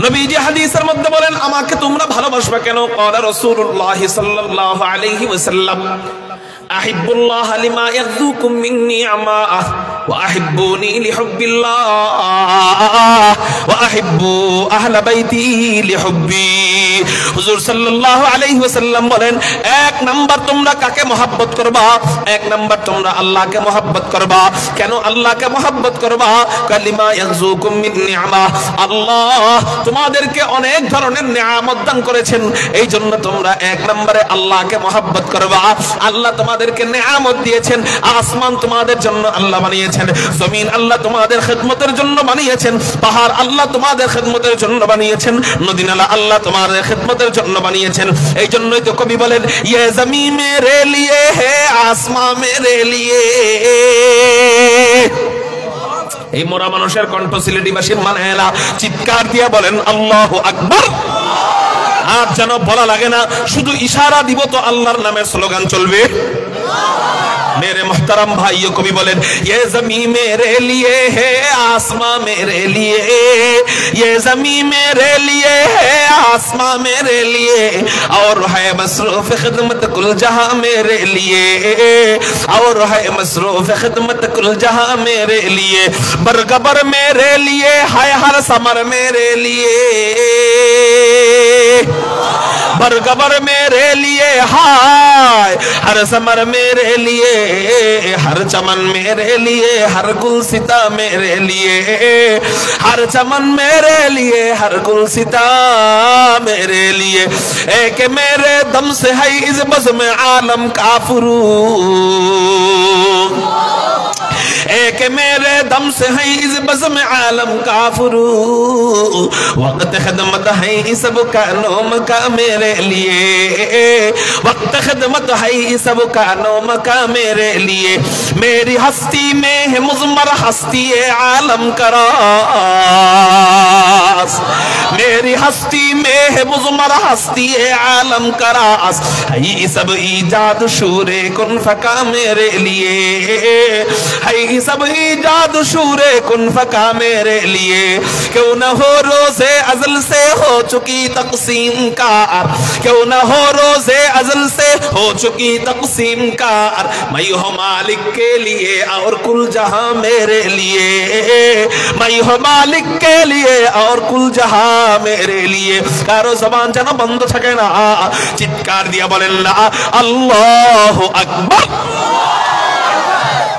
নবীজি হাদিসের মধ্যে বলেন আমাকে তোমরা ভালোবাসবা কেন? ক্বালা রাসূলুল্লাহ সাল্লাল্লাহু আলাইহি ওয়াসাল্লাম আহিব্বুল্লাহ লিমা ইয়াযুকুম মিন নি'মাহ ওয়া আহিব্বুনি লিহুব্বিল্লাহ ওয়া আহিব্বু আহলা বাইতি লিহুব্বি। হুজুর সাল্লাল্লাহু আলাইহি ওয়াসাল্লাম বলেন এক নাম্বার তোমরা কাকে মহব্বত করবা? এক নাম্বার তোমরা আল্লাহকে মহব্বত করবা। কেন আল্লাহকে মহব্বত করবা? কালিমা ইয়াযুকুম মিন নি'মাহ, আল্লাহ তোমাদেরকে অনেক ধরনের নিয়ামত দান করেছেন, এই জন্য তোমরা এক নম্বরে আল্লাহকে মহব্বত করবা। আল্লাহ তোমাদেরকে নিয়ামত দিয়েছেন, আসমান তোমাদের জন্য আল্লাহ বানিয়েছেন, জমিন আল্লাহ তোমাদের খিদমতের জন্য বানিয়েছেন, পাহাড় আল্লাহ তোমাদের খিদমতের জন্য বানিয়েছেন, নদী নালা আল্লাহ তোমাদের খিদমতের জন্য বানিয়েছেন। এই জন্যই তো কবি বলেন ইয়ে জমি মেরে লিয়ে হে আসমান মেরে লিয়ে। এই মোরা মানুষের কণ্ঠ সিলেটিবাসীর মানেলা চিৎকার দিয়ে বলেন আল্লাহু আকবার। আর যেন বলা লাগে না, শুধু ইশারা দিব তো আল্লাহর নামের স্লোগান চলবে। मेरे मोहतरम भाइयों को भी बोले ये ज़मीन मेरे लिए है, आसमां मेरे लिए, ये ज़मीन मेरे लिए है, आसमां मेरे लिए, और है मसरूफ़ खिदमत कुल जहां मेरे लिए, और है मसरूफ़ खिदमत कुल जहां मेरे लिए, बरगबर मेरे लिए है, हर समर मेरे लिए, बरगबर मेरे लिए हाय, हर समर मेरे लिए, हर चमन मेरे लिए, हर गुलसिता मेरे लिए, हर चमन मेरे लिए, हर गुलसिता मेरे लिए, एक मेरे दम से है इस बज़्म आलम का फुरूग, एक मेरे दम से है इस बज़्म आलम का फुरूग, वक्त खिदमत है इस सब का नोम का मेरे लिए, वक्त खिदमत है इस सब का नोम का मेरे लिए, मेरी हस्ती में है मुज़मर हस्ती आलम का रास, मेरी हस्ती में है मुज़मर हस्ती आलम का रास, ये सब ईजाद शूरे कुन फका मेरे लिए, है ये सब ईजाद शूरे कुन फका मेरे लिए, क्यों न हो रोज़े अज़ल से हो चुकी तक़सीम कार, क्यों न हो रोज़े अज़ल से हो चुकी तक़सीम कार, मैं हूँ मालिक के लिए और कुल जहां मेरे लिए, मैं हूँ मालिक के लिए और कुल जहां मेरे लिए। कारो ज़बान जाना बंद থাকে না, চিৎকার দিয়া বলেন না আল্লাহু আকবার।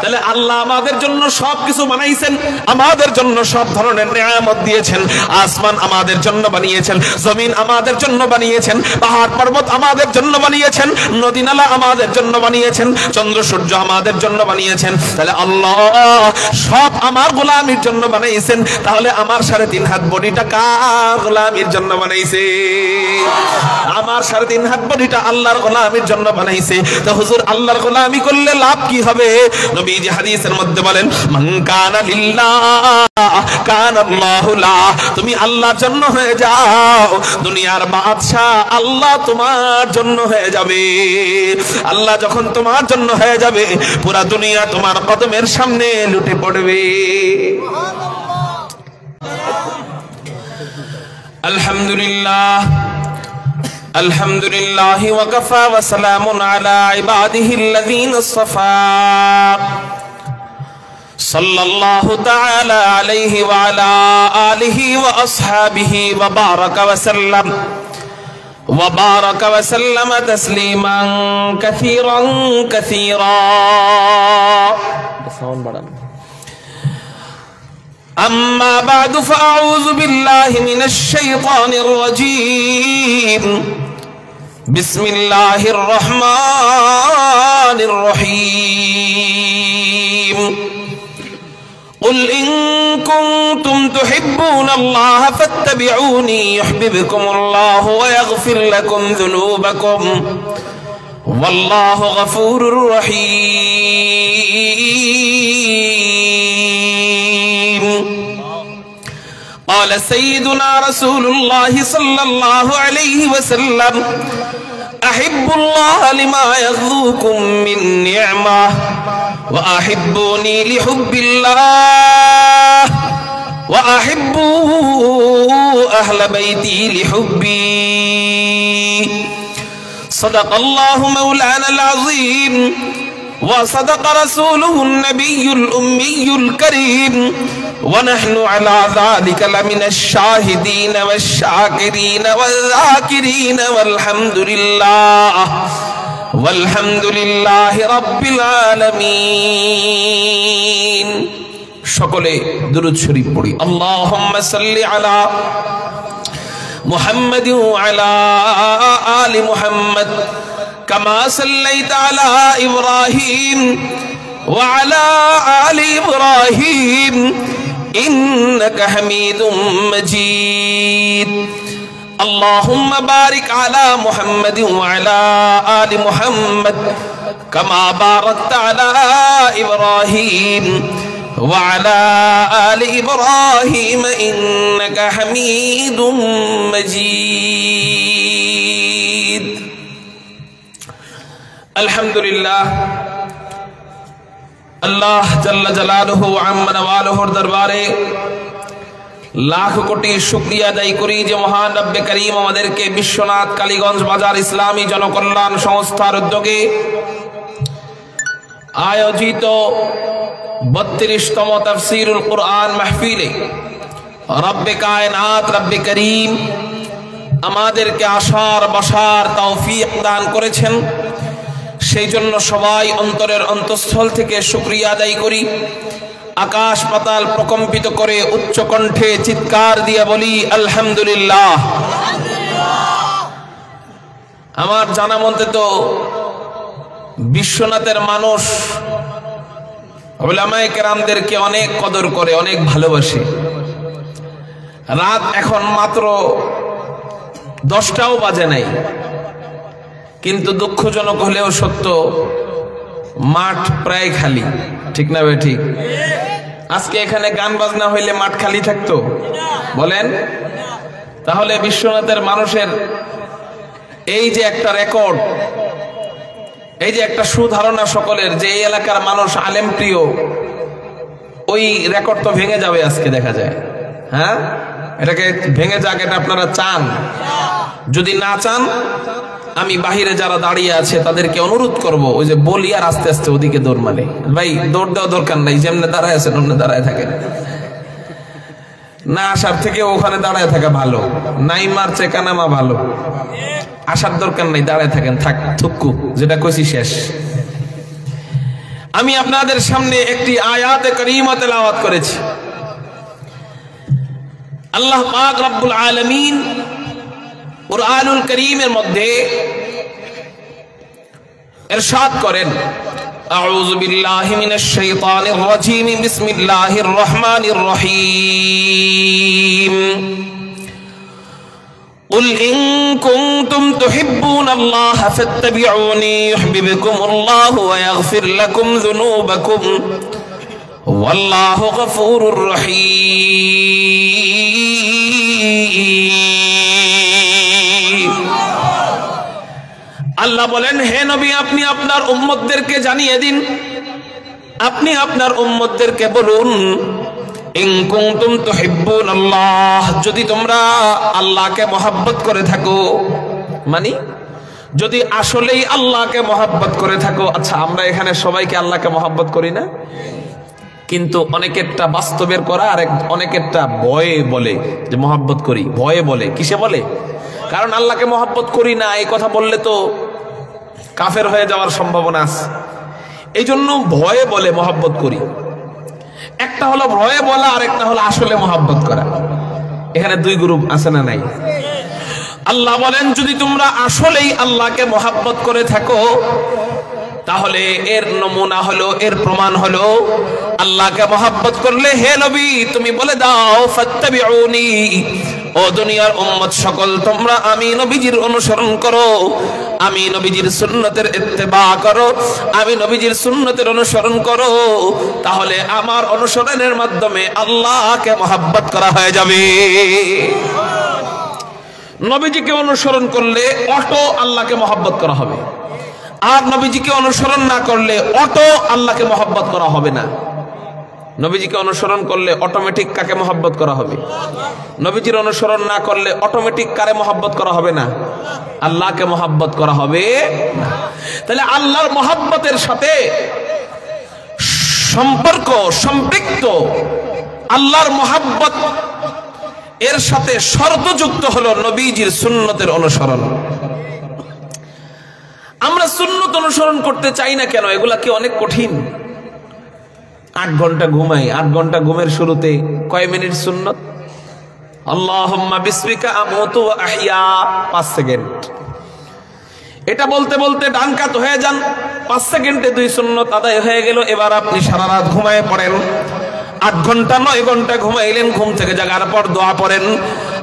তাহলে আল্লাহ আমাদের জন্য সবকিছু বানাইছেন, আমাদের জন্য সব ধরনের নিয়ামত দিয়েছেন। আসমান আমাদের জন্য বানিয়েছেন, জমিন আমাদের জন্য বানিয়েছেন, পাহাড় পর্বত আমাদের জন্য বানিয়েছেন, নদী নালা আমাদের জন্য বানিয়েছেন, চন্দ্র সূর্য আমাদের জন্য বানিয়েছেন। তাহলে আল্লাহ সব আমার গোলামির জন্য বানাইছেন। তাহলে আমার 3.5 হাত বডিটা কার গোলামির জন্য বানাইছে? আমার 3.5 হাত বডিটা আল্লাহর গোলামির জন্য বানাইছে। তো হুজুর আল্লাহর গোলামি করলে লাভ কি হবে? নবীজি হাদিসের মধ্যে বলেন মান কানা লিল্লাহ কানা আল্লাহু লা। তুমি আল্লাহর জন্য হয়ে যাও, দুনিয়ার বাদশা আল্লাহ তোমার জন্য হয়ে যাবে। আল্লাহ যখন তোমার জন্য হয়ে যাবে, পুরা দুনিয়া তোমার কদমের সামনে লুটে পড়বে। আলহামদুলিল্লাহ আলহামদুলিল্লাহ ওয়া কাফা ওয়া সালামুন আলা ইবাদিহিল্লাযীনা ইসতাফা সাল্লাল্লাহু তাআলা আলাইহি ওয়া আলা আলিহি ওয়া আসহাবিহি ওয়া বারাকা ওয়া সাল্লাম ওয়া বারাকা ওয়া সাল্লামা তাসলিমান কাসীরান কাসীরা। সাউন্ড বাড়ান। أما بعد فأعوذ بالله من الشيطان الرجيم. بسم الله الرحمن الرحيم. قل إن كنتم تحبون الله فاتبعوني يحببكم الله ويغفر لكم ذنوبكم والله غفور رحيم. قال سيدنا رسول الله صلى الله عليه وسلم أحب الله لما يغذوكم من نعمة وأحبوني لحب الله وأحبوا أهل بيتي لحبي صدق الله مولانا العظيم وصدق رسوله النبي الأمي الكريم ونحن على ذلك لمن الشاهدين والشاكرين والذاكرين والحمد لله رب العالمين সকলে দুরূদ শরীফ পড়ি আল্লাহুম্মা সাল্লি আলা মুহাম্মাদ ওয়া আলা আলি মুহাম্মাদ কামা সাল্লাইতা আলা ইব্রাহিম ওয়া আলা আলি ইব্রাহিম ইন্নাকা হামিদুম মাজিদ আল্লাহুম্মা বারিক আলা মুহাম্মাদ ওয়া আলা আলি মুহাম্মাদ কামা বারাকতা আলা ইব্রাহিম وعلى آل إبراهيم إنك حميد مجيد الحمد لله আল্লাহ জাল্লা জালালুহু আম্মা নওয়ালুহুর দরবারে লাখ কোটি শুকরিয়া আদায় করি যে মহান রব্বে করিম আমাদেরকে বিশ্বনাথ কালীগঞ্জ বাজার ইসলামী জনকল্যাণ সংস্থার উদ্যোগে আয়োজিত 32তম তাফসীরুল কুরআন মাহফিলে রব্বে কায়নাত রব্বে করিম আমাদেরকে আসার বসার তৌফিক দান করেছেন। সেই জন্য সবাই অন্তরের অন্তঃস্থল থেকে শুকরিয়া আদায় করি। আকাশ পাতাল প্রকম্পিত করে উচ্চ কণ্ঠে চিৎকার দিয়ে বলি আলহামদুলিল্লাহ। আমার জানা মতে তো বিশ্বনাথের মানুষ উলামায়ে কেরামদেরকে অনেক কদর করে, অনেক ভালোবাসে। রাত এখন মাত্র 10টাও বাজে নাই, কিন্তু দুঃখজনক হলেও সত্য মাঠ প্রায় খালি, ঠিক না ভাই? ঠিক। আজকে এখানে গান বাজনা হইলে মাঠ খালি থাকতো বলেন? তাহলে বিশ্বনাথের মানুষের এই যে একটা রেকর্ড, এই যে একটা সুধারণা সকলের যে এই এলাকার মানুষ আলেম প্রিয়, ওই রেকর্ড তো ভেঙে যাবে আজকে দেখা যায়। হ্যাঁ, এটাকে ভেঙে যাক, এটা আপনারা চান? যদি না চান, আমি বাহিরে যারা দাঁড়িয়ে আছে তাদেরকে অনুরোধ করব, ওই যে বলি আর আস্তে আস্তে ওদিকে দৌড় মারে। ভাই দৌড় দেওয়া দরকার নাই, যেমনি দাঁড়ায় আছেন অন্য দাঁড়ায় থাকেন। না আসার থেকে ওখানে দাঁড়ায় থাকা ভালো, নাই মারছে কানামা ভালো। আসার দরকার নাই, দাঁড়ায় থাকেন, থাক থুক্কু, যেটা কইছি শেষ। আমি আপনাদের সামনে একটি আয়াতে কারীমা তেলাওয়াত করেছি। আল্লাহ পাক রব্বুল আলামিন কুরআনুল কারীমের মধ্যে ইরশাদ করেন, আউযু বিল্লাহি মিনাশ শাইতানির রাজীম, বিসমিল্লাহির রহমানির রহিম। قل إن كنتم تحبون الله فاتبعوني يحببكم الله ويغفر لكم ذنوبكم والله غفور رحيم। আল্লাহ বলেন, হে নবী, আপনি আপনার উম্মতদেরকে জানিয়ে দিন, আপনি আপনার উম্মতদেরকে বলুন, ইন কুনতুম তুহিব্বুনাল্লাহ, যদি তোমরা আল্লাহকে মহব্বত করে থাকো, মানে যদি আসলেই আল্লাহকে মহব্বত করে থাকো। আচ্ছা, আমরা এখানে সবাইকে আল্লাহকে মহব্বত করি না? কিন্তু অনেকেরটা বাস্তবের করা, আর অনেকেরটা ভয়ে বলে যে মহব্বত করি। ভয়ে বলে, কিসে বলে? কারণ আল্লাহকে মহব্বত করি না এই কথা বললে তো কাফের হয়ে যাওয়ার সম্ভাবনা আছে, এই জন্য ভয়ে বলে মহব্বত করি। একটা হলো ভয়ে বলা, আর একটা হলো আসলে মহব্বত করা। এখানে দুই গ্রুপ আছে না নাই? আল্লাহ বলেন, যদি তোমরা আসলেই আল্লাহকে মহব্বত করে থাকো, তাহলে এর নমুনা হলো, এর প্রমাণ হলো, আল্লাহকে মহব্বত করলে হে নবী তুমি বলে দাও, ফাত্তাবিউনি, ও দুনিয়ার উম্মত সকল, তোমরা আমি নবীজির অনুসরণ করো, আমি নবীজির সুন্নতের ইত্তেবা করো, আমি নবীজির সুন্নতের অনুসরণ করো। তাহলে আমার অনুসরণের মাধ্যমে আল্লাহকে মহব্বত করা হয়ে যাবে। নবীজিকে অনুসরণ করলে অটো আল্লাহকে মহব্বত করা হবে, আর নবীজিকে অনুসরণ না করলে অটো আল্লাহকে মহব্বত করা হবে না। নবীজিকে অনুসরণ করলে অটোমেটিক কাকে মহব্বত করা হবে? নবীজির অনুসরণ না করলে অটোমেটিক কারে মহব্বত করা হবে না? আল্লাহকে মহব্বত করা হবে না। তাহলে আল্লাহর মহব্বতের সাথে সম্পর্ক সম্পৃক্ত, আল্লাহর মহব্বত এর সাথে শর্তযুক্ত হলো নবীজির সুন্নতের অনুসরণ। আমরা সুন্নত অনুসরণ করতে চাই না কেন? এগুলা কি অনেক কঠিন? 8 ঘন্টা ঘুমাই, 8 ঘন্টা ঘুমের শুরুতে কয় মিনিট সুন্নত? আল্লাহুম্মা বিসমিকা আমুতু ওয়া আহইয়া, 5 সেকেন্ড। এটা বলতে বলতে ডান কাত হয়ে যান, 5 সেকেন্ডে 2 সুন্নত আদায় হয়ে গেল। এবার আপনি সারা রাত ঘুমায় পড়েন, 8 ঘন্টা 9 ঘন্টা ঘুমাইলেন, ঘুম থেকে জাগার পর দোয়া পড়েন,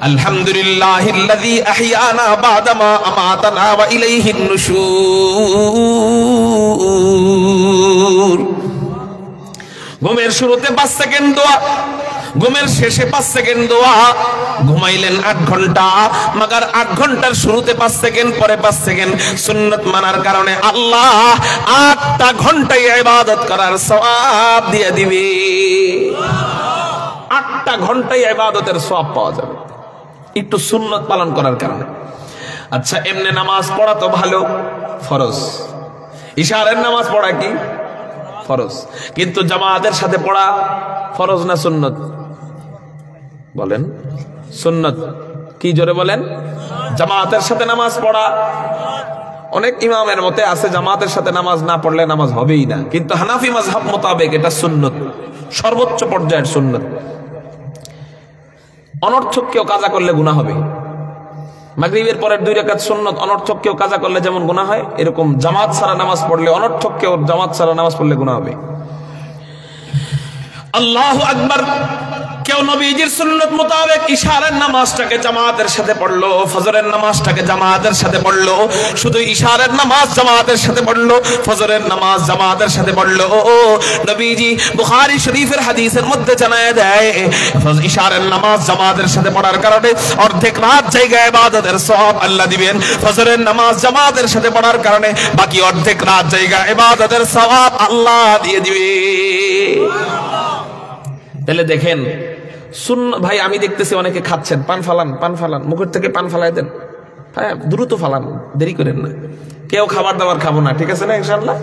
আলহামদুলিল্লাহিল্লাযী আহইয়ানা বাদামা আমাতানা ওয়া ইলাইহিন নুশুর। ঘুমের শুরুতে 5 সেকেন্ড দোয়া, ঘুমের শেষে 5 সেকেন্ড দোয়া। ঘুমাইলেন 8 ঘন্টা, মাগার 8 ঘন্টার শুরুতে 5 সেকেন্ড, পরে 5 সেকেন্ড। সুন্নত মানার কারণে আল্লাহ 8টা ঘন্টায় ইবাদত করার সওয়াব দিয়ে দিবে। 8টা ঘন্টায় ইবাদতের সওয়াব পাওয়া যাবে একটু সুন্নত পালন করার কারণে। আচ্ছা, এমনি নামাজ পড়া তো ভালো, ফরজ। ইশারের নামাজ পড়া কি ফরজ, কিন্তু জামাতের সাথে পড়া ফরজ না সুন্নত? বলেন সুন্নত। কি জোরে বলেন? জামাতের সাথে নামাজ পড়া। অনেক ইমামের মতে আছে জামাতের সাথে নামাজ না পড়লে নামাজ হবেই না, কিন্তু হানাফি মাযহাব মোতাবেক এটা সুন্নত, সর্বোচ্চ পর্যায়ের সুন্নত। অনর্থক কেউ কাজা করলে গুনাহ হবে। মাগরিবের পরের 2 রাকাত সুন্নত অনর্থক কেউ কাজা করলে যেমন গুনাহ হয়, এরকম জামাত ছাড়া নামাজ পড়লে, অনর্থক কেউ জামাত ছাড়া নামাজ পড়লে গুনাহ হবে। আল্লাহু আকবার। কেউ নবীজির সুন্নত মোতাবেক ইশারের নামাজটাকে জামাতের সাথে পড়লো, ফজরের নামাজটাকে জামাতের সাথে পড়লো, শুধু ইশারের নামাজ জামাতের সাথে পড়লো, ফজরের নামাজ জামাতের সাথে পড়লো। নবীজি বুখারী শরীফের হাদিসের মধ্যে জানায় দেয়, ইশারের নামাজ জামাতের সাথে পড়ার কারণে অর্ধেক রাত জায়গায় ইবাদতের সওয়াব আল্লাহ দিবেন। ফজরের নামাজ জামাতের সাথে পড়ার কারণে বাকি অর্ধেক রাত জায়গায় ইবাদতের সওয়াব আল্লাহ দিয়ে দিবে। তাহলে দেখেন ভাই, আমি দেখতেছি অনেকে খাচ্ছেন, পান ফালান, পান ফালান, মুখের থেকে পান ফালাই দেন। হ্যাঁ, দ্রুত ফালান, দেরি করেন না। কেউ খাবার দাবার খাবো না, ঠিক আছে না? ইনশাআল্লাহ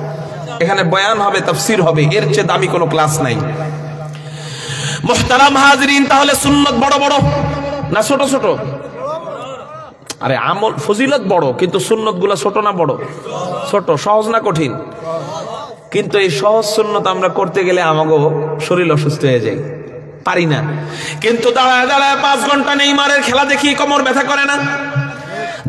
এখানে বয়ান হবে, তাফসীর হবে, এর চেয়ে দামি কোনো ক্লাস নাই। মুহতারাম হাজিরিন, তাহলে সুন্নত বড় বড় না ছোট ছোট? আরে আমল ফজিলত বড়, কিন্তু সুন্নত গুলা ছোট না বড়? ছোট। সহজ না কঠিন? কিন্তু এই সহজ সুন্নত আমরা করতে গেলে আমাগো শরীর অসুস্থ হয়ে যায়, পারি না। কিন্তু দাঁড়ায় দাঁড়ায় 5 ঘন্টা নেইমারের খেলা দেখি কোমর ব্যথা করে না?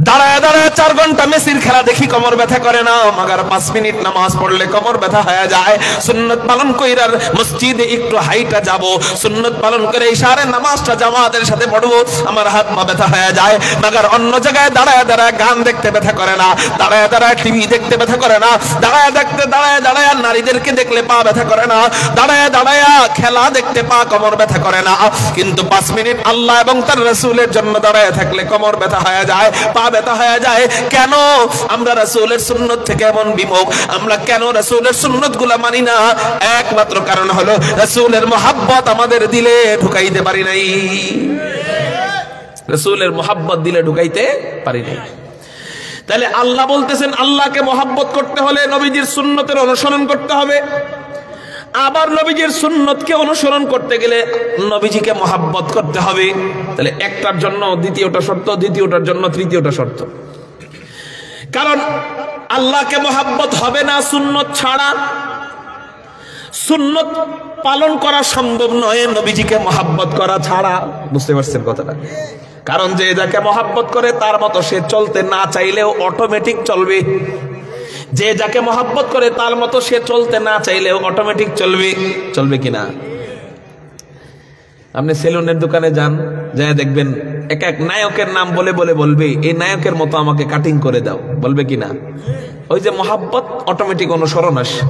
দাঁড়ায় দাঁড়ায় 4 ঘন্টা মেসির খেলা দেখি কোমর ব্যথা করে না? মাগার 5 মিনিট নামাজ পড়লে কোমর ব্যথা হয়ে যায়। সুন্নত পালন কইরার মসজিদে একটু হাইটা যাব, সুন্নত পালন করে ইশারের নামাজটা জামাতের সাথে পড়বো, আমার হাত পা ব্যথা হয়ে যায়। মাগার অন্য জায়গায় দাঁড়ায় দাঁড়ায় গান দেখতে ব্যথা করে না, দাঁড়ায় দাঁড়ায় টিভি দেখতে ব্যথা করে না, দাঁড়ায় দাঁড়ায় নারীদেরকে দেখলে পা ব্যথা করে না, দাঁড়ায় দাঁড়ায় খেলা দেখতে পা কোমর ব্যথা করে না। কিন্তু 5 মিনিট আল্লাহ এবং তার রাসূলের জন্য দাঁড়ায় থাকলে কোমর ব্যথা হয়ে যায়, পা ব্যথা হয়ে যায়। কেন আমরা রাসূলের সুন্নত থেকে এমন বিমুখ? আমরা কেন রাসূলের সুন্নত গুলা মানি না? একমাত্র কারণ হলো রাসূলের মুহাব্বত আমাদের দিলে ঢুকাইতে পারি নাই। রাসূলের মুহাব্বত দিলে ঢুকাইতে পারি নাই। তাহলে আল্লাহ বলতেছেন আল্লাহকে মুহাব্বত করতে হলে নবীজির সুন্নতের অনুসরণ করতে হবে। আবার নবীজির সুন্নতকে অনুসরণ করতে গেলে নবীজিকে মুহাব্বত করতে হবে। তাহলে একটার জন্য দ্বিতীয়টা শর্ত, দ্বিতীয়টার জন্য তৃতীয়টা শর্ত। কারণ আল্লাহকে মুহাব্বত হবে না সুন্নত ছাড়া। সুন্নত পালন করা সম্ভব নয় নবীজিকে মুহাব্বত করা ছাড়া। বুঝতে পারছেন কথাটা? কারণ যে যাকে মুহাব্বত করে তার মতো সে চলতে না চাইলেও অটোমেটিক চলবে। যে যাকে মহব্বত করে তার মতো সে চলতে না চাইলেও অটোমেটিক চলবে। চলবে কিনা? আপনি সেলুনের দোকানে যান, যায় দেখবেন এক এক নায়কের নাম বলে বলে বলবে এই নায়কের মতো আমাকে কাটিং করে দাও, বলবে কিনা? ওই যে মহব্বত, অটোমেটিক অনুসরণ আসে।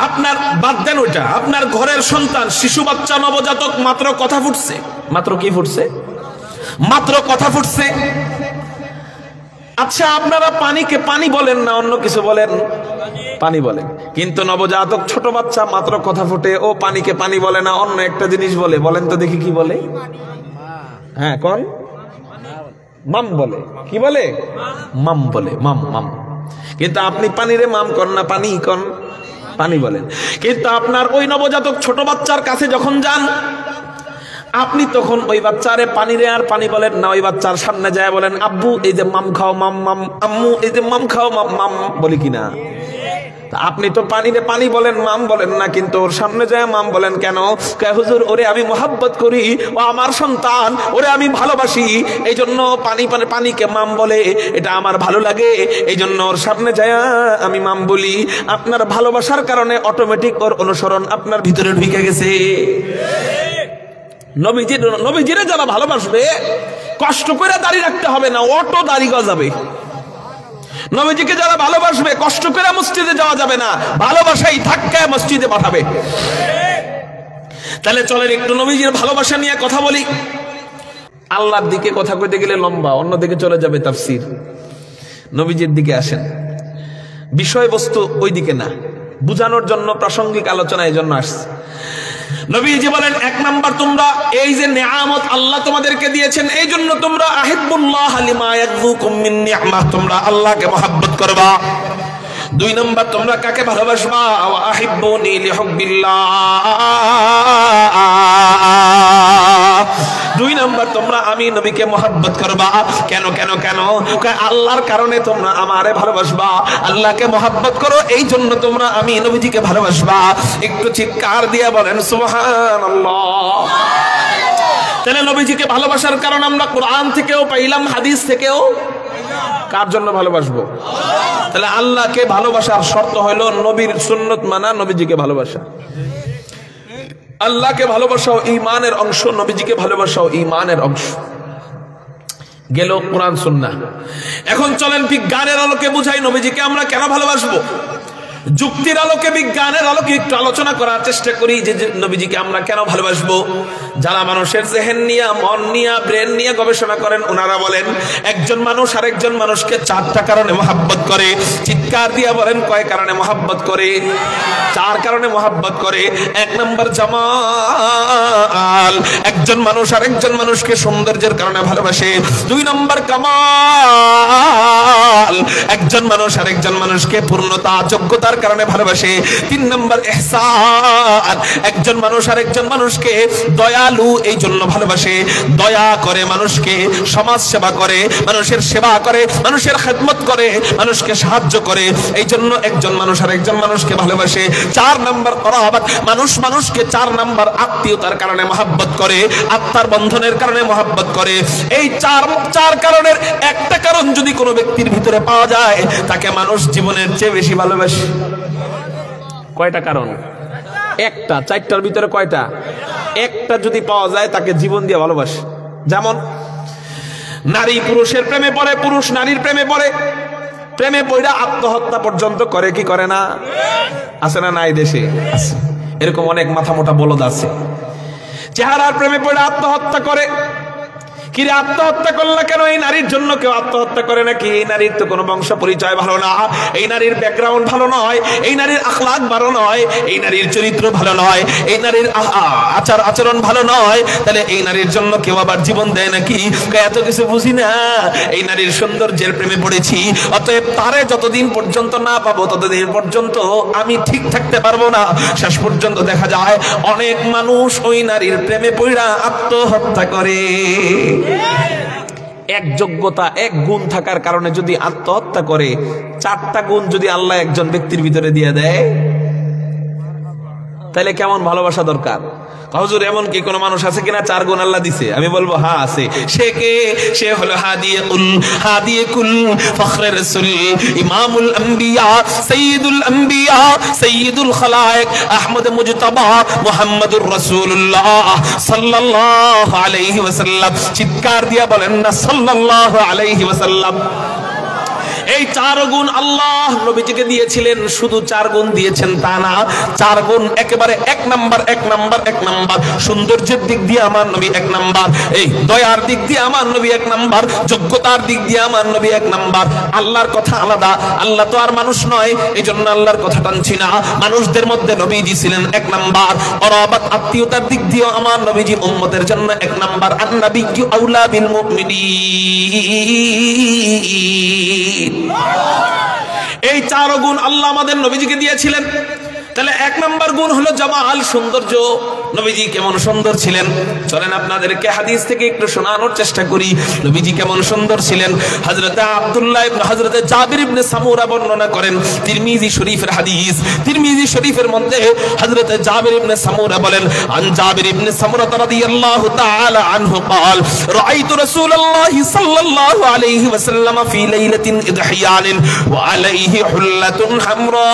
আপনার বাদ দেন ওইটা, আপনার ঘরের সন্তান, শিশু বাচ্চা, নবজাতক মাত্র কথা ফুটছে, মাত্র কি ফুটছে? মাত্র কথা ফুটছে। আচ্ছা, আপনারা পানিকে পানি বলেন না অন্য কিছু বলেন? পানি বলেন। কিন্তু নবজাতক ছোট বাচ্চা মাত্র কথা ফুটে, ও পানিকে পানি বলে না, অন্য একটা জিনিস বলে। বলেন তো দেখি কি বলে? হ্যাঁ, কোন? মাম বলে। কি বলে? মাম বলে। মাম মাম। কিন্তু আপনি পানিরে মাম করেন না, পানি কন, পানি বলেন। কিন্তু আপনার ওই নবজাতক ছোট বাচ্চার কাছে যখন যান, আপনি তখন ওই বাচ্চারে পানিরে আর পানি বলেন না, ওই বাচ্চার সামনে যায় বলেন, আব্বু এই যে মাম খাও মাম মাম, আম্মু এই যে মাম খাও মাম মাম, বলি কিনা? আপনি তো পানিরে পানি বলেন, মাম বলেন না, কিন্তু ওর সামনে যায় মাম বলেন কেন? হুজুর, ওরে আমি মোহাব্বত করি, ও আমার সন্তান, ওরে আমি ভালোবাসি, এই জন্য পানিকে মাম বলে, এটা আমার ভালো লাগে, এই জন্য ওর সামনে যায় আমি মাম বলি। আপনার ভালোবাসার কারণে অটোমেটিক ওর অনুসরণ আপনার ভিতরে ঢুকে গেছে। নবীজিরে যারা ভালোবাসবে, কষ্ট করে দাড়ি রাখতে হবে না, অটো দাড়ি গজাবে। নবীজিকে যারা ভালোবাসবে, কষ্ট করে মসজিদে যাওয়া যাবে না, ভালোবাসাই ধাক্কায় মসজিদে পাঠাবে। তাহলে চলেন একটু নবীজির ভালোবাসা নিয়ে কথা বলি। আল্লাহর দিকে কথা কইতে গেলে লম্বা, অন্যদিকে চলে যাবে তাফসীর। নবীজির দিকে আসেন, বিষয়বস্তু ওই দিকে না, বুঝানোর জন্য প্রাসঙ্গিক আলোচনা এই জন্য আসছে। নবীজি বলেন, এক নাম্বার, তোমরা এই যে নিয়ামত আল্লাহ তোমাদেরকে দিয়েছেন, এই জন্য তোমরা আহিব্বুল্লাহ লিমা ইয়াযুকুম মিন নি'মাহ, তোমরা আল্লাহকে মহব্বত করবা। দুই নাম্বার, তোমরা কাকে ভালোবাসবা? ওয়া আহিব্বুনি লিহুব্বিল্লাহ। দুই নাম্বার, তোমরা আমি নবীকে মহব্বত করবা। কেন কেন কেন? আল্লাহর কারণে তোমরা আমারে ভালোবাসবা, আল্লাহকে মহব্বত করো, এই জন্য তোমরা আমি নবীজিকে ভালোবাসবা। একটু চিৎকার দিয়ে বলেন সুবহানাল্লাহ। তাহলে নবীজিকে ভালোবাসার কারণ আমরা কোরআন থেকেও পাইলাম, হাদিস থেকেও। কার জন্য ভালোবাসবো? তাহলে আল্লাহকে ভালোবাসার শর্ত হলো নবীর সুন্নত মানা, নবীজিকে ভালোবাসা। আল্লাহকে ভালোবাসাও ঈমানের অংশ, নবীজিকে ভালোবাসাও ঈমানের অংশ। গেল কোরআন সুন্নাহ। এখন চলেন বিজ্ঞানের আলোকে বুঝাই নবীজিকে আমরা কেন ভালোবাসবো। যুক্তির আলোকে, বিজ্ঞানের আলোকে একটু আলোচনা করার চেষ্টা করি যে নবীজিকে আমরা কেন ভালোবাসবো। যারা মানুষের জেহেন নিয়ে, মন নিয়ে, ব্রেন নিয়ে গবেষণা করেন, ওনারা বলেন একজন মানুষ আরেকজন মানুষকে 4টা কারণে মহব্বত করে। চিৎকার দিয়ে বলেন কয় কারণে মহব্বত করে? 4 কারণে মহব্বত করে। 1 নম্বর জামাল, একজন মানুষ আরেকজন মানুষকে সৌন্দর্যের কারণে ভালোবাসে। 2 নম্বর কামাল, একজন মানুষ আরেকজন মানুষকে পূর্ণতা, যোগ্যতার কারণে ভালোবাসে। 3 নম্বর ইহসান, একজন মানুষ আরেকজন মানুষকে দয়ালু এই জন্য ভালোবাসে, দয়া করে মানুষকে, সমাজ সেবা করে, মানুষের সেবা করে, মানুষের খেদমত করে, মানুষকে সাহায্য করে, এই জন্য একজন মানুষ আরেকজন মানুষকে ভালোবাসে। 4 নম্বর করাবাত, মানুষ মানুষকে 4 নম্বর আত্মীয়তার কারণে মহব্বত করে, আত্মার বন্ধনের কারণে মহব্বত করে। এই চার কারণের একটা কারণ যদি কোনো ব্যক্তির ভিতরে পাওয়া যায়, তাকে মানুষ জীবনের চেয়ে বেশি ভালোবাসে। কয়টা কারণ? একটা। 4টার ভিতরে কয়টা? একটা যদি পাওয়া যায়, তাকে জীবন দিয়ে ভালোবাসে। যেমন নারী পুরুষের প্রেমে পড়ে, পুরুষ নারীর প্রেমে পড়ে, প্রেমে পড়া আত্মহত্যা পর্যন্ত করে, কি করে না? আছে না নাই দেশে? আছে। এরকম অনেক মাথা মোটা বলদ আছে, চেহারার প্রেমে পড়ে আত্মহত্যা করে। কিরে আত্মহত্যা করলা কেন? এই নারীর জন্য কেউ আত্মহত্যা করে নাকি? এই নারীর তো কোনো বংশ পরিচয় ভালো না, এই নারীর ব্যাকগ্রাউন্ড ভালো নয়, এই নারীর আখলাক ভালো নয়, এই নারীর চরিত্র ভালো নয়, এই নারীর আচার আচরণ ভালো নয়। তাহলে এই নারীর জন্য কেউ আবার জীবন দেয় নাকি? এত কিছু বুঝি না, এই নারীর সৌন্দর্যের প্রেমে পড়েছি, অতএব তারে যতদিন পর্যন্ত না পাবো ততদিন পর্যন্ত আমি ঠিক থাকতে পারবো না। শেষ পর্যন্ত দেখা যায় অনেক মানুষ ওই নারীর প্রেমে পড়া আত্মহত্যা করে। এক যোগ্যতা, এক গুণ থাকার কারণে যদি আত্মহত্যা করে, 4টা গুণ যদি আল্লাহ একজন ব্যক্তির ভিতরে দিয়ে দেয়, তাহলে কেমন ভালোবাসা দরকার? হুজুর এমন কি কোন মানুষ আছে কিনা 4 গুণ আল্লাহ দিছে? আমি বলবো হ্যাঁ আছে। সে কে? সে হলো হাদিয়ে কুল ফখরে রাসূল, ইমামুল আম্বিয়া, সাইয়্যিদুল খালায়েক, আহমদ মুজতাবা, মুহাম্মাদুর রাসূলুল্লাহ সাল্লাল্লাহু আলাইহি ওয়াসাল্লাম। চিৎকার দিয়া বলেন না সাল্লাল্লাহু আলাইহি ওয়াসাল্লাম। এই 4 গুণ আল্লাহ নবীজিকে দিয়েছিলেন, শুধু 4 গুণ দিয়েছেন তা না, 4 গুণ একেবারে 1 নাম্বার। সৌন্দর্যের দিক দিয়ে আমার নবী 1 নাম্বার, এই দয়ার দিক দিয়ে আমার নবী 1 নাম্বার, যোগ্যতার দিক দিয়ে আমার নবী 1 নাম্বার। আল্লাহর কথা আলাদা, আল্লাহ তো আর মানুষ নয়, এই জন্য আল্লাহর কথা টানছি না। মানুষদের মধ্যে নবীজি ছিলেন 1 নাম্বার। করাবাত আত্মীয়তার দিক দিয়ে আমার নবীজি উম্মতের জন্য 1 নাম্বার। আন-নাবিয়্যু আউলা বিল মুমিনিন। এই 4 গুণ আল্লাহ আমাদের নবীজিকে দিয়েছিলেন। তাহলে 1 নাম্বার গুণ হলো জামাল, সৌন্দর্য। নবীজি কেমন সুন্দর ছিলেন, চলেন আপনাদেরকে হাদিস থেকে একটু শোনানোর চেষ্টা করি নবীজি কেমন সুন্দর ছিলেন। হযরতে আব্দুল্লাহ ইবনে হযরতে জাবির ইবনে সামুরা বর্ণনা করেন, তিরমিজি শরীফের হাদিস। তিরমিজি শরীফের মধ্যে হযরতে জাবির ইবনে সামুরা বলেন, আন জাবির ইবনে সামুরা রাদিয়াল্লাহু তাআলা আনহু قال রাআইতু রাসূলুল্লাহি সাল্লাল্লাহু আলাইহি ওয়াসাল্লাম ফি লাইলাতিন ইদহিয়ানিন ওয়া আলাইহি হুল্লাতুন হামরা।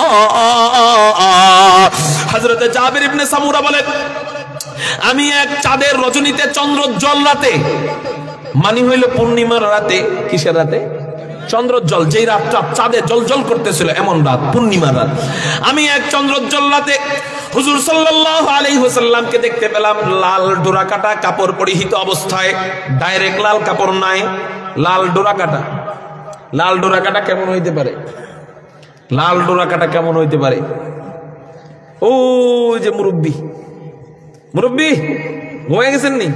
হযরতে জাবির ইবনে সামুরা বলেন, আমি এক চাঁদের রজনীতে, চন্দ্রোজ্জ্বল রাতে, মানে হইল পূর্ণিমার রাতে। কিসের রাতে? চন্দ্রোজ্জ্বল, যেই রাতটা চাঁদে জলজল করতেছিল এমন রাত, পূর্ণিমার রাত। আমি এক চন্দ্রোজ্জ্বল রাতে হুজুর সাল্লাল্লাহু আলাইহি ওয়াসাল্লামকে দেখতে পেলাম লাল ডোরাকাটা কাপড় পরিহিত অবস্থায়। ডাইরেক্ট লাল কাপড় নাই, লাল ডোরাকাটা। লাল ডোরাকাটা কেমন হইতে পারে? লাল ডোরাকাটা কেমন হইতে পারে? ও যে মুরব্বী ঘুমিয়ে গেছেন নি?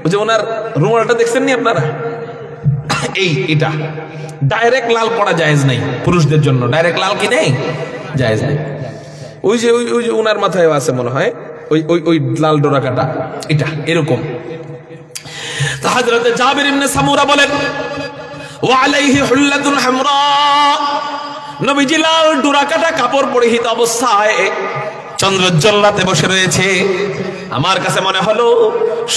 ওই যে ওনার রুমালটা দেখছেন নি আপনারা? এটা ডাইরেক্ট লাল পড়া জায়েজ নাই পুরুষদের জন্য। ডাইরেক্ট লাল কি নেই? জায়েজ নাই। ওই যে ওনার মাথায় আছে মনে হয় ওই লাল ডোরাকাটা, এটা এরকম। তো হযরত জাবির ইবনে সামুরা বলেন, ওয়া আলাইহি হুল্লাতুন হামরা। নবীজি লাল ডোরাকাটা কাপড় পরিহিত অবস্থায় চন্দ্রোজ্জ্বল রাতে বসে রয়েছে। আমার কাছে মনে হলো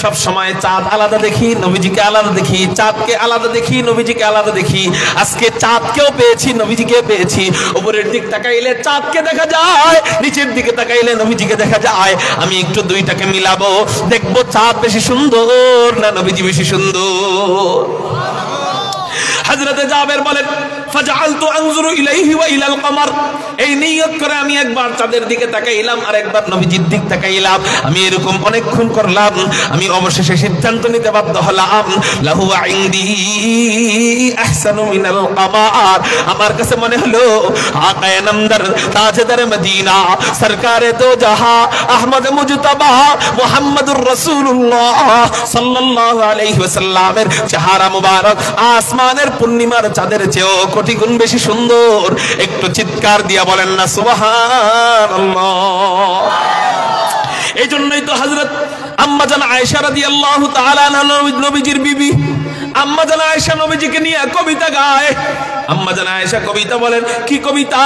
সব সময় চাঁদ আলাদা দেখি, নবীজিকে আলাদা দেখি, চাঁদকে আলাদা দেখি, নবীজিকে আলাদা দেখি। আজকে চাঁদকেও পেয়েছি, নবীজিকে পেয়েছি। উপরের দিক তাকাইলে চাঁদকে দেখা যায়, নিচের দিকে তাকাইলে নবীজিকে দেখা যায়। আমি একটু দুইটাকে মিলাবো, দেখবো চাঁদ বেশি সুন্দর না নবীজি বেশি সুন্দর। হযরতে জাবের বলেন, ফাজআলতু আনজুরু ইলাইহি ওয়া ইলাল কমার। এই নিয়ত করে আমি একবার চাঁদের দিকে তাকাইলাম আর একবার নবীজির দিকে তাকাইলাম। আমি এরকম অনেকক্ষণ করলাম। আমি অবশেষে সিদ্ধান্ত নিতে বাধ্য হলাম, লাহু ইনদি আহসানু মিনাল কমার। আমার কাছে মনে হলো আকায়ে নামদার, তাজদার মদিনা, সরকারে দো জাহাঁ, আহমদ মুজতবা, মুহাম্মদুর রাসূলুল্লাহ সাল্লাল্লাহু আলাইহি ওয়াসাল্লামের চেহারা মুবারক আসমানের পূর্ণিমার চাঁদের চেয়েও কোটি গুণ বেশি সুন্দর। একটু চিৎকার দিয়া বলেন না সুবহানাল্লাহ। এই জন্যই তো হযরত আম্মা জান আয়েশা রাদিয়াল্লাহু তাআলা আনহা নবীজির বিবি আম্মা জান আয়েশা নবীজিকে নিয়ে কবিতা গায়। আম্মা জান আয়েশা কবিতা বলেন, কি কবিতা?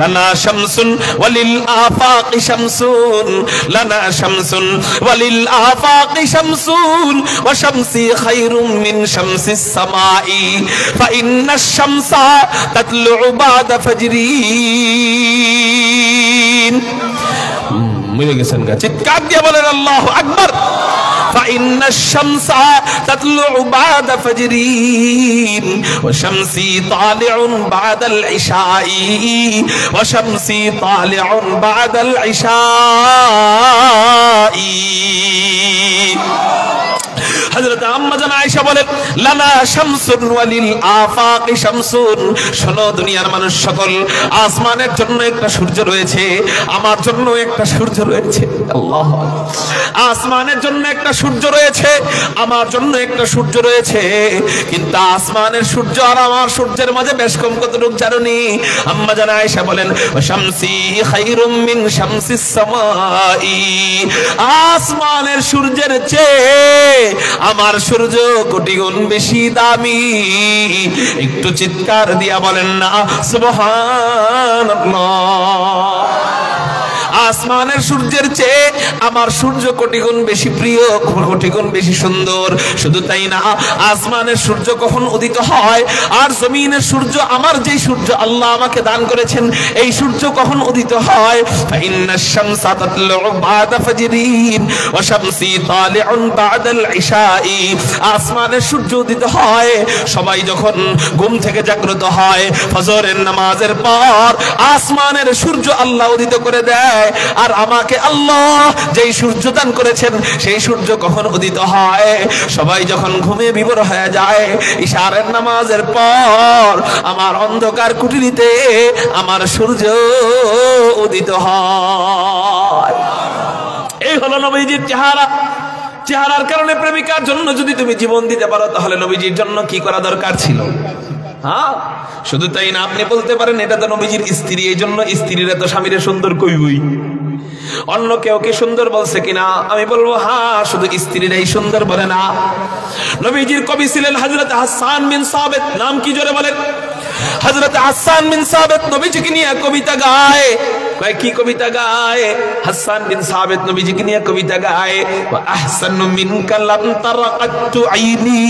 লানা শামসুন ওয়ালিল আফাকি শামসুন, লানা শামসুন ওয়ালিল আফাকি শামসুন, ওয়া শামসি খায়রুম মিন শামসিস সামাই, ফা ইন্নাশ শামসা তাতলু বাদা ফাজরিন। মিলে গেছেন গা, চিৎকার দিয়ে বলেন আল্লাহু আকবার। فإن الشمس تطلع بعد فجرين وشمسي طالع بعد العشاء وشمسي طالع بعد العشاء। হযরত আম্মা জান আয়েশা বলেন, লানা শামসুন ওয়ালিল আফাকি শামসুন। শোনো দুনিয়ার মানুষ সকল, আসমানের জন্য একটা সূর্য রয়েছে, আমার জন্য একটা সূর্য রয়েছে। আল্লাহ, আসমানের জন্য একটা সূর্য রয়েছে, আমার জন্য একটা সূর্য রয়েছে। কিন্তু আসমানের সূর্য আর আমার সূর্যের মাঝে বেশ কম কতটুকু জানেনি? আম্মা জান আয়েশা বলেন, শামসি খায়রুম মিন শামসিস সামাই। আসমানের সূর্যের চেয়ে আমার সূর্য কোটি গুণ বেশি দামি। একটু চিৎকার দিয়া বলেন না সুবহানাল্লাহ। আসমানের সূর্যের চেয়ে আমার সূর্য কোটি গুণ বেশি প্রিয়, কোটি গুণ বেশি সুন্দর। শুধু তাই না, আসমানের সূর্য কখন উদিত হয় আর জমিনের সূর্য, আমার যেই সূর্য আল্লাহ আমাকে দান করেছেন, এই সূর্য কখন উদিত হয়। ফাইন্নাশ শামসা তাতলু বা'দা ফাজরিন ওয়া শামসি তালিউন বা'দাল ইশাই। আসমানের সূর্য উদিত হয় সবাই যখন ঘুম থেকে জাগ্রত হয়, ফজরের নামাজের পর আসমানের সূর্য আল্লাহ উদিত করে দেয়। আর আমাকে আল্লাহ যেই সূর্য দান করেছেন সেই সূর্য কখন উদিত হয়, সবাই যখন ঘুমে বিভোর হয়ে যায়, ইশারের নামাজের পর আমার অন্ধকার কুটিরিতে আমার সূর্য উদিত হয়। এই হলো নবীজির চেহারা। চেহারার কারণে প্রেমিকার জন্য যদি তুমি জীবন দিতে পারো, তাহলে নবীজির জন্য কি করা দরকার ছিল? হ্যাঁ, শুধু তাই না, আপনি বলতে পারেন এটা তো নবীজির স্ত্রী, এই জন্য স্ত্রীরা তো স্বামীরে সুন্দর কইবই। অন্য কেউ কি সুন্দর বলছে কিনা? আমি বলবো হ্যাঁ, শুধু স্ত্রীরাই সুন্দর বলে না। নবীজির কবি ছিলেন হযরত হাসান বিন সাবিত। নাম কি জোরে বলেন? হযরত হাসান বিন সাবিত নবীজিকে নিয়ে কবিতা গায়। কয় কি কবিতা গায়? হাসান বিন সাবিত নবীজিকে নিয়ে কবিতা গায়। ওয়া আহসানু মিনকা লাম তারাকাতু আইনি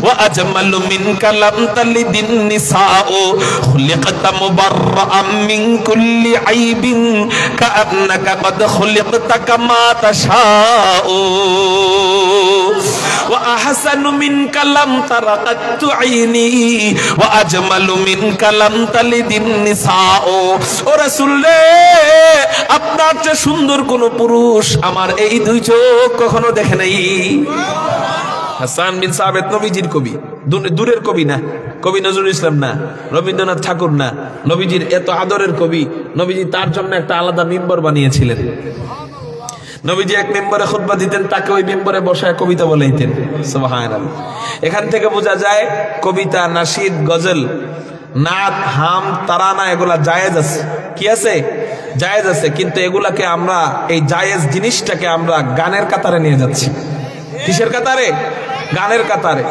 ওয়া আজমালু মিনকা লাম তালিদিন নিসাউ খুলিকতা মুবাররাআম মিন কুল্লি আইবিন কাআন্নাকা কদ খুলিকতা কামা তাশাউ ওয়া আহসানু মিনকা লাম তারাকাতু আইনি ওয়া আজমালু মিনকা লাম তালিদিন নিসাউ। ও রাসূল রে, আপনার চেয়ে সুন্দর কোন পুরুষ আমার এই দুই চোখ কখনো দেখে নাই। হাসান বিন সাবিত নবীজির কবি, দূরের কবি না, কবি নজরুল ইসলাম না, রবীন্দ্রনাথ ঠাকুর না, নবীজির এত আদরের কবি। নবীজি তার জন্য একটা আলাদা মিম্বর বানিয়েছিলেন। নবীজি এক মিম্বরে খুতবা দিতেন, তাকে ওই মিম্বরে বসায় কবিতা বলাইতেন। সুবহানাল্লাহ। এখান থেকে বোঝা যায় কবিতা, নাশিদ, গজল, নাত, হাম, তারানা এগুলা জায়েজ আছে। কি আছে? জায়েজ আছে। কিন্তু এগুলাকে আমরা, এই জায়েজ জিনিসটাকে আমরা গানের কাতারে নিয়ে যাচ্ছি। কিসের কাতারে? গানের কাতারে।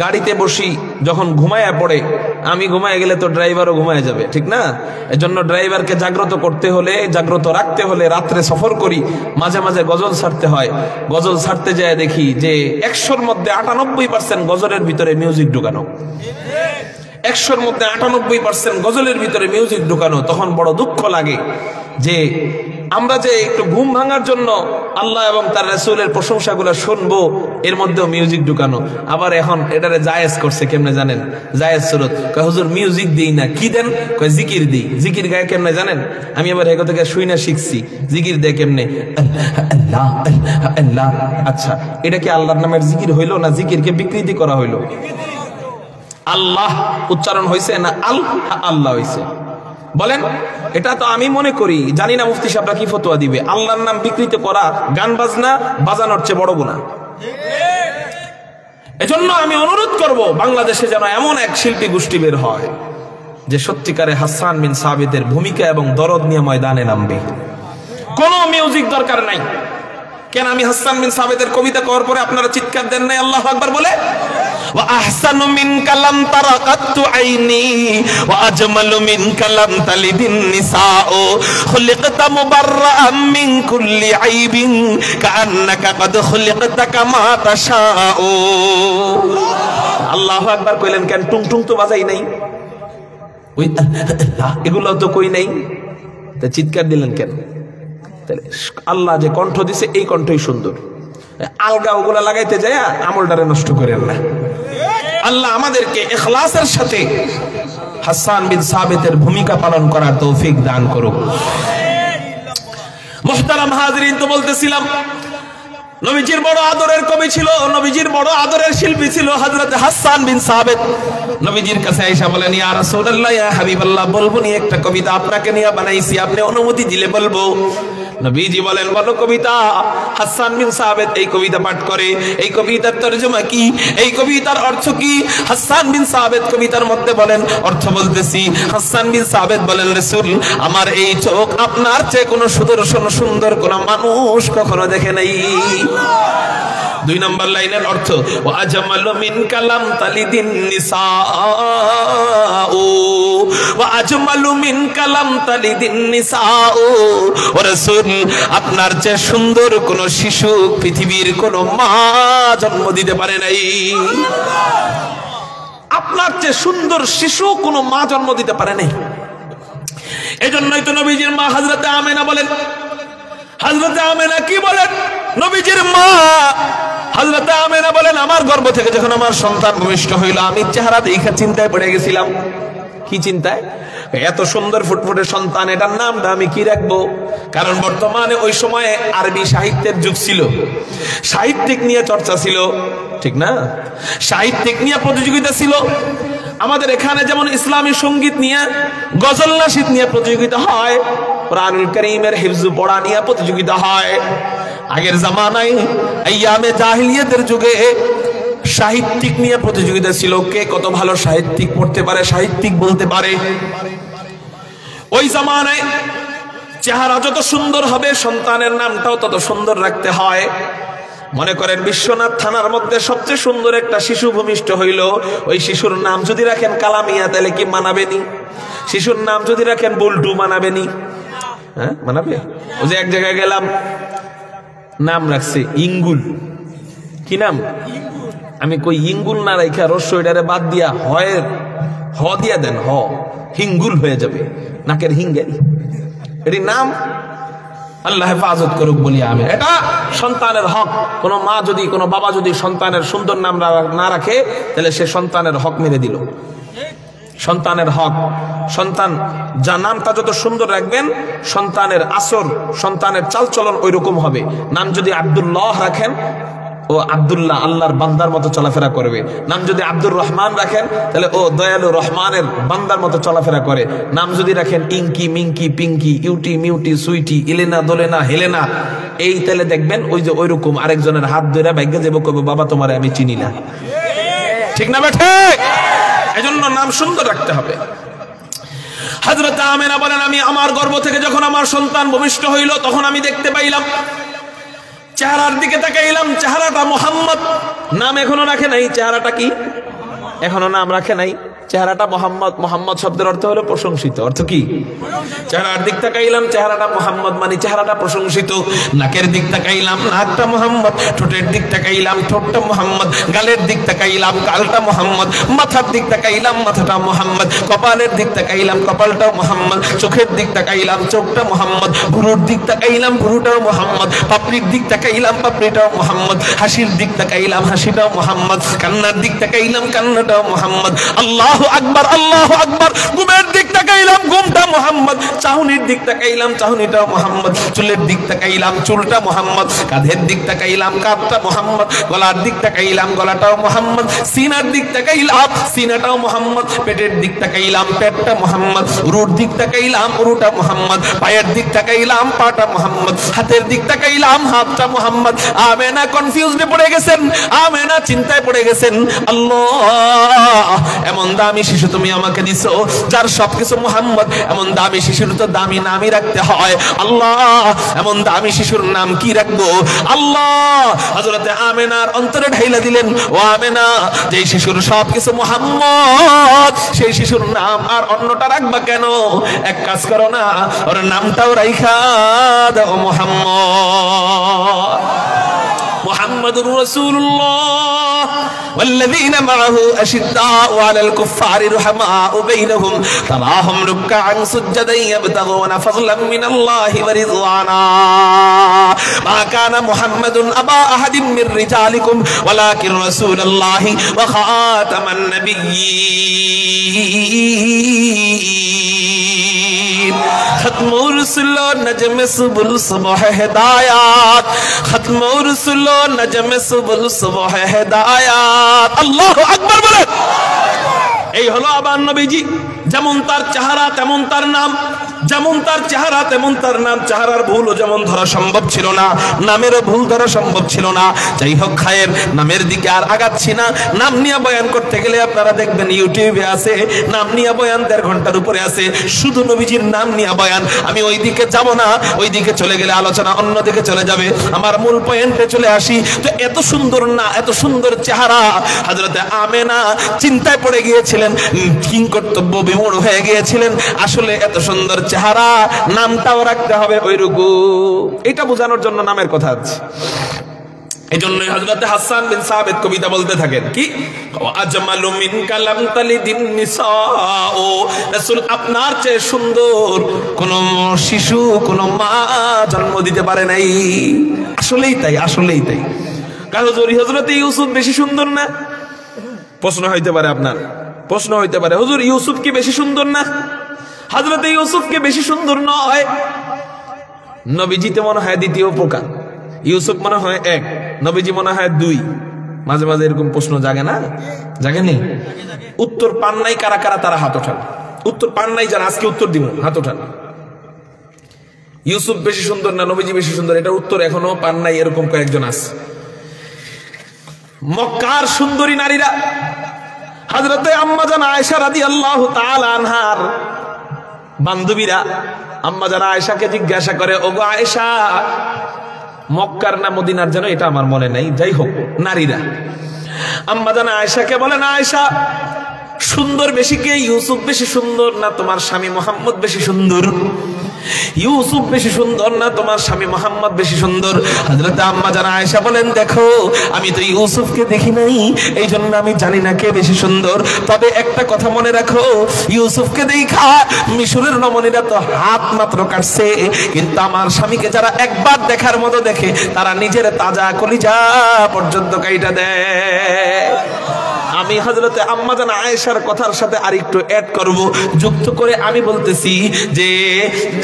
গাড়িতে বসি যখন ঘুমায়া পড়ে, আমি ঘুমায় গেলে তো ড্রাইভারও ঘুমায় যাবে, ঠিক না? এজন্য ড্রাইভারকে জাগ্রত করতে হলে, জাগ্রত রাখতে হলে রাত্রে সফর করি, মাঝে মাঝে গজল ছাড়তে হয়। গজল ছাড়তে যায় দেখি যে 100-র মধ্যে 98% গজলের ভিতরে মিউজিক ঢুকানো। 100-র মধ্যে 98% গজলের ভিতরে মিউজিক ঢুকানো। তখন বড় দুঃখ লাগে যে আমরা যে একটু ঘুম ভাঙার জন্য আল্লাহ এবং তার রাসূলের প্রশংসাগুলো শুনবো, এর মধ্যেও মিউজিক ঢুকানো। আবার এখন এটারে জায়েজ করছে কেমনে জানেন? জায়েজ সুরত। কয় হুজুর মিউজিক দেই না, কি দেন? কয় জিকির দেই। জিকির গায় কেমনে জানেন? আমি আবার এগো থেকে শুই না শিখছি। জিকির দেয় কেমনে? আল্লাহ আল্লাহ আল্লাহ। আচ্ছা, এটা কি আল্লাহর নামের জিকির হইলো না জিকিরকে বিকৃতি করা হইলো? আল্লাহ উচ্চারণ হয়েছে না আল্লাহ হয়েছে? বলেন। এটা তো আমি মনে করি, জানি না মুফতি সাহেবরা কি ফতোয়া দিবে, আল্লাহর নাম বিকৃত করা গান বাজনা বাজানোর চেয়ে বড় গুনাহ। এজন্য আমি অনুরোধ করব, বাংলাদেশে যেন এমন এক শিল্পী গোষ্ঠী বের হয় যে সত্যিকারে হাসান বিন সাবিতের ভূমিকা এবং দরদ নিয়ে ময়দানে নামবে। কোনো মিউজিক দরকার নাই। কেন আমি হাসান বিন সাবিতের কবিতা করার পরে আপনারা চিৎকার দেন নাই আল্লাহু আকবার বলে? ওয়া আহসানু মিনকা লাম তারাকাতু আইনি ওয়া আজমালু মিনকা লাম তালিদিন নিসাউ খুলিকতা মুবাররাআম মিন কুল্লি আইবিন কাআন্নাকা কদ খুলিকতা কামা তাশাউ। আল্লাহু আকবার কইলেন কেন? টুং টুং তো বাজাই নাই, ওই এগুলো তো কই নাই, তা চিৎকার দিলেন কেন? তাহলে আল্লাহ যে কণ্ঠ দিছে এই কণ্ঠই সুন্দর। আলগা ওগুলা লাগাইতে যায় আমলটারে নষ্ট করেন না। আল্লাহ আমাদেরকে ইখলাসের সাথে হাসান বিন সাবিতের ভূমিকা পালন করার তৌফিক দান করুক। মুহতারাম হাজিরিন, তো বলতেছিলাম নবীজির বড় আদরের কবি ছিল, নবীজির বড় আদরের শিল্পী ছিল হযরত হাসান বিন সাবিত। নবীজির কাছে আয়েশা বলেন, ইয়া রাসূলুল্লাহ, ইয়া হাবিবাল্লাহ, বলবো নি একটা কবিতা আপনাকে নিয়ে বানাইছি, আপনি অনুমতি দিলে বলবো। নবীজি বলেন, বলো কবিতা। হাসান বিন সাবিত এই কবিতা পাঠ করে। এই কবিতার তরজমা কি? এই কবিতার অর্থ কি? হাসান বিন সাবিত কবিতার মধ্যে বলেন, অর্থ বলতেছি। হাসান বিন সাবিত বলেন, রাসূল, আমার এই চোখ আপনার চেয়ে কোনো সুদর্শন সুন্দর কোন মানুষ কখনো দেখে নাই। 2 নম্বর লাইনের অর্থ, ওয়া আজমালু মিন কালাম তালিদিন নিসাউ। ওয়া আজমালু মিনকা লাম তালিদিন নিসাউ। ও রাসূল, আপনার চেয়ে সুন্দর কোন শিশু পৃথিবীর কোন মা জন্ম দিতে পারে নাই। আপনার চেয়ে সুন্দর শিশু কোন মা জন্ম দিতে পারে নাই। এজন্যই তো নবীজির মা হযরত আমেনা বলেন, হযরত আমেনা কি বলেন? নবীজির মা হযরত আমেনা বলেন, আমার গর্ভ থেকে যখন আমার সন্তান ভূমিষ্ঠ হইল, আমি চেহারা দেখে চিন্তায় পড়ে গেছিলাম। কি চিন্তায়? এত সুন্দর ফুটফুটে সন্তান, এটার নামটা আমি কি রাখবো? কারণ বর্তমানে ওই সময়ে আরবি সাহিত্যের যুগ ছিল, সাহিত্যিক নিয়ে চর্চা ছিল, ঠিক না? সাহিত্যিক নিয়ে প্রতিযোগিতা ছিল। আমাদের এখানে যেমন ইসলামী সঙ্গীত নিয়ে, গজল নাশিদ নিয়ে প্রতিযোগিতা হয়, কুরআনুল কারীমের হিফজ পড়া নিয়ে প্রতিযোগিতা হয়। আগের জামানায় আইয়ামে জাহিলিয়াতের যুগে সাহিত্যিক নিয়ে প্রতিযোগিতা ছিল, কে কত ভালো সাহিত্যিক পড়তে পারে, সাহিত্যিক বলতে পারে। ওই জামানায় চেহারা যত সুন্দর হবে, সন্তানের নামটাও তত সুন্দর রাখতে হয়। মনে করেন বিশ্বনাথ থানার মধ্যে সবচেয়ে সুন্দর একটা শিশু ভূমিষ্ঠ হইল, ওই শিশুর নাম যদি রাখেন কালামিয়া, তাহলে কি মানাবেনি? শিশুর নাম যদি রাখেন বল্টু, মানাবেনি? হ্যাঁ, মানাবে? ওই যে এক জায়গায় গেলাম, নাম রাখছে ইঙ্গুল। কি নাম? আমি কই ইঙ্গুল না রাখা রস্যইটারে বাদ দিয়া হ দিয়া দেন, হিঙ্গুল হয়ে যাবে, নাকের হিঙ্গারি। এটি নাম আল্লাহ হেফাজত করুক বলি আমি। এটা সন্তানের হক। কোন মা যদি, কোন বাবা যদি সন্তানের সুন্দর নাম না রাখে, তাহলে সে সন্তানের হক মেরে দিল। সন্তানের হক, সন্তান যা নামটা যত সুন্দর রাখবেন, সন্তানের আসর, সন্তানের চালচলন ওই রকম হবে। নাম যদি আব্দুল্লাহ রাখেন, ও আব্দুল্লাহ, আল্লাহর বান্দার মতো চলাফেরা করবে। নাম যদি আব্দুর রহমান রাখেন, তাহলে ও দয়ালু রহমানের বান্দার মতো চলাফেরা করে। নাম যদি রাখেন ইঙ্কি, মিঙ্কি, পিঙ্কি, ইউটি, মিউটি, সুইটি, ইলেনা, দোলেনা, হেলেনা, এই তাহলে দেখবেন ওই যে ওইরকম আরেকজনের হাত ধরে ভাগ্যে যাবো, কবে বাবা তোমারে আমি চিনি না। ঠিক না বেঠে? এজন্য নাম সুন্দর রাখতে হবে। হযরত আমেনা বলেন, আমি আমার গর্ভ থেকে যখন আমার সন্তান ভূমিষ্ঠ হইল, তখন আমি দেখতে পাইলাম, চেহারার দিকে তাকাইলাম, চেহারাটা মোহাম্মদ। নাম এখনো রাখে নাই। চেহারাটা কি? এখনো নাম রাখে নাই। চেহারাটা মোহাম্মদ। মোহাম্মদ শব্দের অর্থ হলো প্রশংসিত। অর্থ কি? চেহারার দিক তাকাইলাম, চেহারাটা মোহাম্মদ, মানে চেহারাটা প্রশংসিত। নাকের দিক তাকাইলাম, নাকটা মোহাম্মদ। ঠোঁটের দিক তাকাইলাম, ঠোঁটটা মোহাম্মদ। গালের দিক তাকাইলাম, গালটা মোহাম্মদ। মাথার দিক তাকাইলাম, মাথাটা মোহাম্মদ। কপালের দিক তাকাইলাম, কপালটাও মোহাম্মদ। চোখের দিক তাকাইলাম, চোখটা মোহাম্মদ। ভুরুর দিক তাকাইলাম, ভুরুটাও মোহাম্মদ। পাপড়ির দিক তাকাইলাম, পাপড়িটাও মোহাম্মদ। হাসির দিক তাকাইলাম, হাসিটাও মোহাম্মদ। কান্নার দিক তাকাইলাম, কান্নাটাও মোহাম্মদ। আল্লাহু আকবার, আল্লাহু আকবার। ঘুমের দিক তাকাইলাম, ঘুমটা মোহাম্মদ। চাহনির দিক তাকাইলাম, চাহনিটাও মোহাম্মদ। চুলের দিক তাকাইলাম, চুলটা মোহাম্মদ। কাঁধের দিক তাকাইলাম, কাঁধটা মোহাম্মদ। গলার দিক তাকাইলাম, গলাটাও মোহাম্মদ। সিনার দিক তাকাইলাম, সিনাটাও মোহাম্মদ। পেটের দিক তাকাইলাম, পেটটা মোহাম্মদ। উরুর দিক তাকাইলাম, উরুটা মোহাম্মদ। পায়ের দিক তাকাইলাম, পাটা মোহাম্মদ। হাতের দিক তাকাইলাম, হাতটা মোহাম্মদ। আমেনা কনফিউজডে পড়ে গেছেন, আমেনা চিন্তায় পড়ে গেছেন। আল্লাহ, এমন দামি শিশু তুমি আমাকে দিছো, যার সবকিছু মোহাম্মদ। এমন দামি শিশুর তো দামি নামই রাখতে হয়। আল্লাহ, এমন দামি শিশুর নাম কি রাখবো? আল্লাহ হযরতে আমেনার অন্তরে ঢাইলা দিলেন, ও আমেনা, যে শিশুর সবকিছু মোহাম্মদ, সেই শিশুর নাম আর অন্যটা রাখবা কেন? এক কাজ করো না, ওর নামটাও রাইখা দাও মোহাম্মদ। মুহাম্মাদুর রাসূলুল্লাহ والذين معه أشداء على الكفار رحماء بينهم تراهم ركعا سجدا يبتغون فضلا من الله ورضوانا ما كان محمد أبا أحد من رجالكم ولكن رسول الله وخاتم النبيين ختم رسل نجم سبل صبح هدايات ختم رسل نجم سبل صبح هدايات আল্লাহু আকবার বলেন। এই হলো আবার নবীজি, যেমন তার চেহারা তেমন তার নাম, যেমন তার চেহারা তেমন তার নাম। চেহারার ভুলও যেমন ধরা সম্ভব ছিল না, নামেরও ভুল ধরা সম্ভব ছিল না। যাই হোক, খায়ের নামের দিকে আর আগাচ্ছি না। নাম নিয়ে বয়ান করতে গেলে আপনারা দেখবেন ইউটিউবে আছে, নাম নিয়ে বয়ান 1.5 ঘন্টার উপরে আছে, শুধু নবীজির নাম নিয়ে বয়ান। আমি ওই দিকে যাব না, ওই দিকে চলে গেলে আলোচনা অন্য দিকে চলে যাবে। আমার মূল পয়েন্টে চলে আসি। তো এত সুন্দর না, এত সুন্দর চেহারা, হযরতে আমেনা চিন্তায় পড়ে গিয়েছিলেন, কিং কর্তব্য বিমূঢ় হয়ে গিয়েছিলেন। আসলে এত সুন্দর চেহারা, নামটাও রাখতে হবে ওইরকম। এটা বোঝানোর জন্য নামের কথা আছে। এই জন্যই হযরত হাসান বিন সাবিত কবিতা বলতে থাকেন কি, আজমালু মিন কালাম তালিদিন নিসাও, রাসূল আপনার চেয়ে সুন্দর কোন শিশু, কোন মা জন্ম দিতে পারে নাই। আসলেই তাই, আসলেই তাই। কারণ হযরত ইউসুফ বেশি সুন্দর না? প্রশ্ন হইতে পারে আপনার, প্রশ্ন হইতে পারে হুজুর ইউসুফ কি বেশি সুন্দর না? হযরত ইউসুফ কি বেশি সুন্দর নয়? নবীজিতে মনে হয় দ্বিতীয় প্রকার, ইউসুফ মনে হয় এক, নবীজি মনে হয় দুই। মাঝে মাঝে এরকম প্রশ্ন জাগে না? জাগেনি? উত্তর পান নাই কারা কারা, তারা হাত ওঠান। উত্তর পান নাই যারা, আজকে উত্তর দিব, হাত ওঠান। ইউসুফ বেশি সুন্দর না নবীজি বেশি সুন্দর, এটা উত্তর এখনো পান নাই এরকম কয়েকজন আছে। মক্কার সুন্দরী নারীরা হযরতে আম্মাজান আয়েশা রাদিয়াল্লাহু তাআলা আনহার বান্ধবীরা আম্মাজান আয়েশাকে জিজ্ঞাসা করে, ওগো আয়েশা, মক্কার না মদিনার যেন, এটা আমার মনে নাই, যাই হোক নারীরা আম্মাজান আয়েশাকে বলেন, আয়েশা সুন্দর বেশি কে, ইউসুফ বেশি সুন্দর না তোমার স্বামী মুহাম্মদ বেশি সুন্দর? ইউসুফ বেশি সুন্দর না তোমার স্বামী মুহাম্মদ বেশি সুন্দর? হযরত আম্মাজান আয়েশা বলেন, দেখো আমি তো ইউসুফকে দেখি নাই, এই জন্য আমি জানি না কে বেশি সুন্দর। তবে একটা কথা মনে রাখো, ইউসুফকে দেখা মিশরের রমণীরা তো হাত মাত্র কাটছে, কিন্তু আমার স্বামীকে যারা একবার দেখার মতো দেখে তারা নিজের তাজা কলিজা পর্যন্ত কাইটা দেয়। আমি হযরতে আম্মাজান আয়েশার কথার সাথে আরেকটু অ্যাড করব, যুক্ত করে আমি বলতেছি যে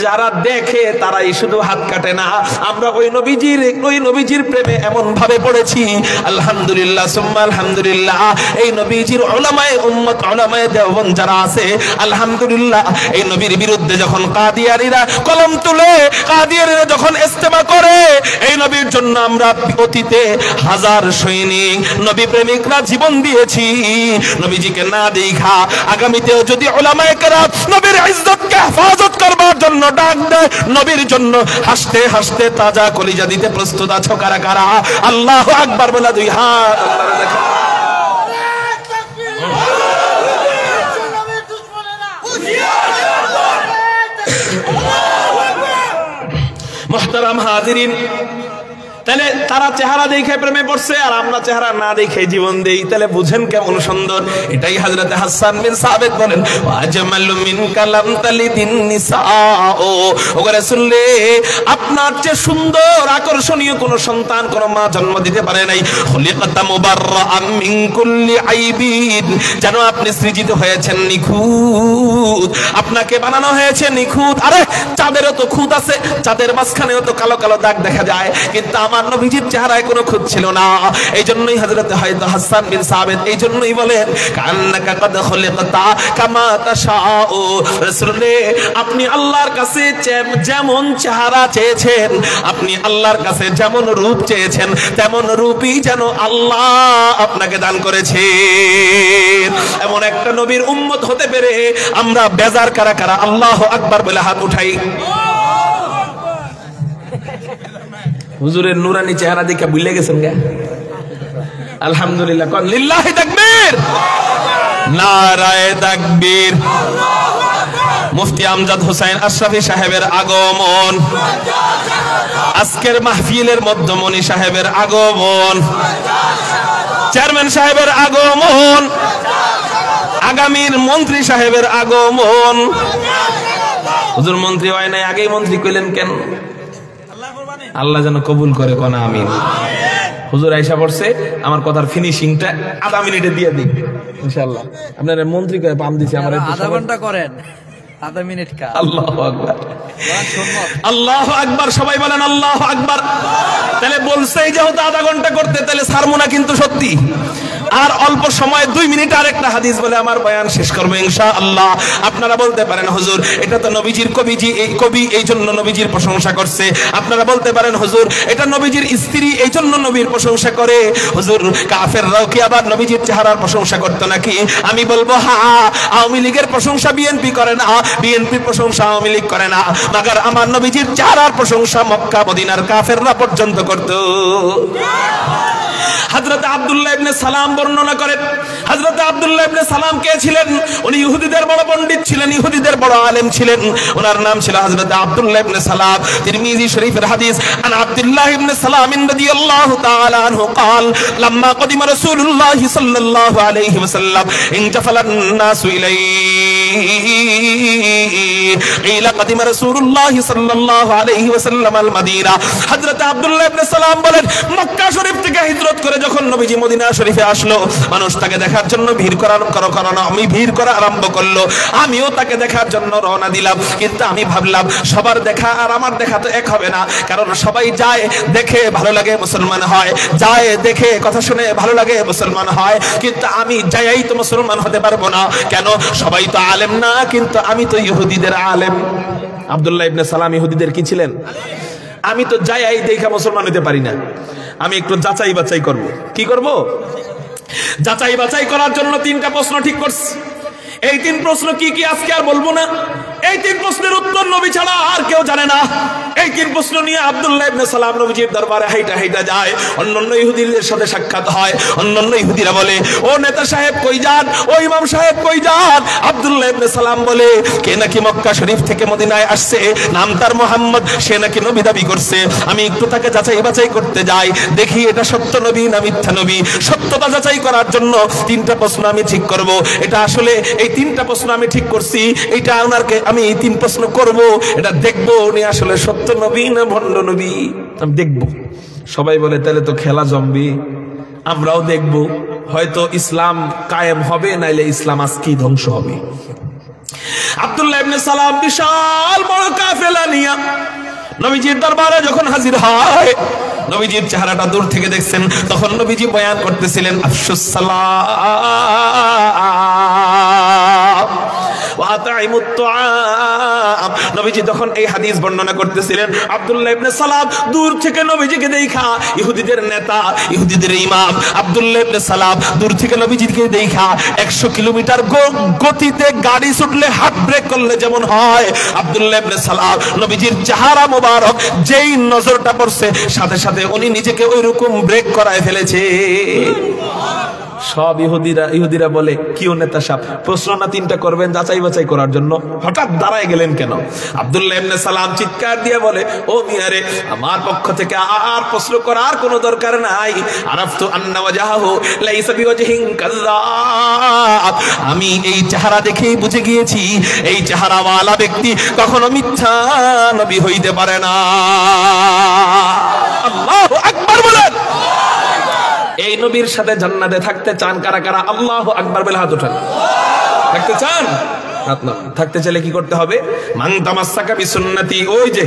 যারা দেখে তারাই শুধু হাত কাটে না, আমরা ওই নবীজির প্রেমে এমন ভাবে পড়েছি, আলহামদুলিল্লাহ সুম্মা আলহামদুলিল্লাহ। এই নবীজির উলামায়ে উম্মত, উলামায়ে দেওবন্দ যারা আছে, আলহামদুলিল্লাহ এই নবীর বিরুদ্ধে যখন কাদিয়ানীরা কলম তুলে, কাদিয়ানীরা যখন ইস্তেমা করে, এই নবীর জন্য আমরা অতীতে হাজার সৈনিক নবী প্রেমিকরা জীবন দিয়েছি। নবীজিকে না দেখা আগামীতেও যদি উলামায়ে কেরাম নবীর ইজ্জতকে হেফাজত করবার জন্য ডাক দেয়, নবীর জন্য হাসতে হাসতে তাজা কলিজা দিতে প্রস্তুত আছো কারা কারা? আল্লাহু আকবার বলা দুই হাত আল্লাহর দেখা। মুহতারাম হাজিরিন, তাহলে তারা চেহারা দেখে প্রেমে পড়ছে আর আমরা চেহারা না দেখে জীবন দেই, তাহলে বুঝেন কেমন সুন্দর। এটাই হযরত হাসান বিন সাবিত বলেন, আজমালু মিন কালাম তালিদিন নিসাও, ও রাসূল আপনার চেয়ে সুন্দর আকর্ষণীয় কোন সন্তান কোন মা জন্ম দিতে পারে নাই। খুলিকাতা মুবাররাআম মিন কুল্লি আইবিন, যেন আপনি সৃজিত হয়েছেন নিখুঁত, আপনাকে বানানো হয়েছে নিখুঁত। আরে চাঁদেরও তো খুঁত আছে, চাঁদের মাঝখানেও তো কালো কালো দাগ দেখা যায়, কিন্তু আমার নবীজির চেহারায় কোনো খুঁত ছিল না। এই জন্যই হযরত হাসান বিন সাবিত এই জন্যই বলেন, কান্নাকা কদ খুলিকতা কামা তাশাউ, রাসূল আপনি আল্লাহর কাছে যেমন চেহারা চেয়েছেন, আপনি আল্লাহর কাছে যেমন রূপ চেয়েছেন, তেমন রূপই যেন আল্লাহ আপনাকে দান করেছেন। এমন একটা নবীর উম্মত হতে পেরে আমরা বেজার কারা কারা? আল্লাহু আকবার বলে হাত উঠাই। হুজুরের নুরানি চেহারা দেখে ভুলে গেছেন গা? আলহামদুলিল্লাহ, কোন লিল্লাহি তাকবীর, নারায়ে তাকবীর। মুফতি আমজাদ হোসেন আশরাফি সাহেবের আগমন, আজকের মাহফিলের মধ্যমণি সাহেবের আগমন, চেয়ারম্যান সাহেবের আগমন, আগামীর মন্ত্রী সাহেবের আগমন। হুজুর মন্ত্রী হয় নাই, আগেই মন্ত্রী কইলেন কেন? আল্লাহ যেন কবুল করে, কোন আমিন। হুজুর আয়েশা পড়ছে, আমার কথার ফিনিশিংটা আধা মিনিটে দিয়ে দিই ইনশাআল্লাহ। আপনার মন্ত্রী কয় পাম দিছে, আমার আধা ঘন্টা করেন, আধা মিনিট কা। আল্লাহু আকবার, আল্লাহু আকবার, সবাই বলেন আল্লাহু আকবার। তাহলে বলছেই যেহেতু আধা ঘন্টা করতে, তাহলে সারমুনা কিন্তু সত্যি। আর অল্প সময় 2 মিনিট আরেকটা হাদিস বলে আমার বয়ান শেষ করবো ইনশাআল্লাহ। আপনারা বলতে পারেন হুজুর এটা তো নবীজির কবি এই জন্য নবীজির প্রশংসা করছে। আপনারা বলতে পারেন হুজুর এটা নবীজির স্ত্রী এই জন্য নবীর প্রশংসা করে। হুজুর কাফেররাও কি আবার নবীজির চেহারার প্রশংসা করতো নাকি? আমি বলবো হ্যাঁ, আওয়ামী লীগের প্রশংসা বিএনপি করে না, বিএনপির প্রশংসা আওয়ামী লীগ করে না, মাগার আমার নবীজির চেহারার প্রশংসা মক্কা মদিনার কাফেররা পর্যন্ত করতো। হযরত আব্দুল্লাহ ইবনে সালাম বর্ণনা করেন, হযরত আব্দুল্লাহ ইবনে সালাম কে ছিলেন? উনি ইহুদিদের বড় পণ্ডিত ছিলেন, ইহুদিদের বড় আলেম ছিলেন। ওনার নাম ছিল হযরত আব্দুল্লাহ ইবনে সালাম। তিরমিজি শরীফের হাদিস, আন আব্দুল্লাহ ইবনে সালাম রাদিয়াল্লাহু তাআলা আনহু قال لما قدم رسول الله صلى الله عليه وسلم انجفل الناس إليه قيل قدم رسول الله صلى الله عليه وسلم المدينة। হযরত আব্দুল্লাহ ইবনে সালাম বলেন, মক্কা শরীফ থেকে হিজরত করে যখন নবীজি মদিনা শরীফে আসলো, মানুষ তাকে দেখার জন্য ভিড় করা আরম্ভ করলো। আমিও তাকে দেখার জন্য রওনা দিলাম, কিন্তু আমি ভাবলাম সবার দেখা আর আমার দেখা তো এক হবে না, কারণ সবাই যায় দেখে ভালো লাগে মুসলমান হয়, যায় দেখে কথা শুনে ভালো লাগে মুসলমান হয়, কিন্তু আমি যাই তো মুসলমান হতে পারবো না। কেন? সবাই তো আলেম না, কিন্তু আমি তো ইহুদিদের আলেম। আব্দুল্লাহ ইবনে সালাম ইহুদিদের কি ছিলেন? আমি তো যাই দেখা মুসলমান হতে পারি না, আমি একটু যাচাই বাছাই করব। কি করব? যাচাই বাছাই করার জন্য তিনটা প্রশ্ন ঠিক করছি। এই তিন প্রশ্ন কি কি আজকে আর বলবো না। এই তিন প্রশ্নের উত্তর নবী ছাড়া আর কেউ জানে না। এই তিন প্রশ্ন নিয়ে আব্দুল্লাহ ইবনে সালাম নবীজির দরবারে হাইটা যায়। অন্যান্য ইহুদিদের সাথে সাক্ষাৎ হয়। অন্যান্য ইহুদিরা বলে, ও নেতা সাহেব কই যান, ও ইমাম সাহেব কই যান? আব্দুল্লাহ ইবনে সালাম বলে, কে নাকি মক্কা শরীফ থেকে মদিনায় আসছে, নাম তার মুহাম্মদ, সে নাকি নবী দাবি করছে। আমি একটু তাকে যাচাই বাছাই করতে যাই, দেখি এটা সত্য নবী না মিথ্যা নবী। সত্যতা যাচাই করার জন্য তিনটা প্রশ্ন আমি ঠিক করব। এটা আসলে এই তিনটা প্রশ্ন আমি ঠিক করছি, এটা ওনারকে আমি এই তিন প্রশ্ন করব, এটা দেখবো উনি আসলে সত্য নবী না ভণ্ড নবী, আমি দেখবো। সবাই বলে তাহলে তো খেলা জমবে, আমরাও দেখবো, হয়তো ইসলাম কায়েম হবে, নাইলে ইসলাম আজকেই ধ্বংস হবে। আব্দুল্লাহ ইবনে সালাম বিশাল বড় কাফেলা নিয়ে নবীজির দরবারে যখন হাজির হয়, নবীজির চেহারাটা দূর থেকে দেখছেন। তখন নবীজি বয়ান করতেছিলেন আফশুস সালাম ওয়া আতঈমুত তুআম। নবীজি যখন এই হাদিস বর্ণনা করতেছিলেন, আব্দুল্লাহ ইবনে সালাম দূর থেকে নবীজিকে দেখা, ইহুদিদের নেতা, ইহুদিদের ইমাম আব্দুল্লাহ ইবনে সালাম দূর থেকে নবীজিকে দেখা 100 কিলোমিটার গতিতে গাড়ি ছুটলে হাত ব্রেক করলে যেমন হয়, আব্দুল্লাহ ইবনে সালাম নবীজির চেহারা মোবারক যেই নজরটা পড়ছে, সাথে সাথে উনি নিজেকে ওইরকম ব্রেক করায় ফেলেছে। সব ইহুদিরা বলে, কি নেতা সাহেব প্রশ্ন না তিনটা করবেন যাচাই বাছাই করার জন্য, হঠাৎ দাঁড়ায় গেলেন কেন? আব্দুল্লাহ ইবনে সালাম চিৎকার দিয়ে বলে, ও মিয়ারে, আমার পক্ষ থেকে আর প্রশ্ন করার কোনো দরকার নাই। আরাফতু আন্না ওয়াজহাহু লাইসা বিওয়াজহিন কাযাব। আমি এই চেহারা দেখেই বুঝে গিয়েছি এই চেহারাওয়ালা ব্যক্তি কখনো মিথ্যা নবী হইতে পারে না। আল্লাহু আকবার বলেন। এই নবীর সাথে জান্নাতে থাকতে চান কারা কারা? আল্লাহু আকবার বলে হাত উঠান। থাকতে চান? হাত না। থাকতে চাইলে কি করতে হবে? মান তামাসসাকা বিসুন্নতি, ওই যে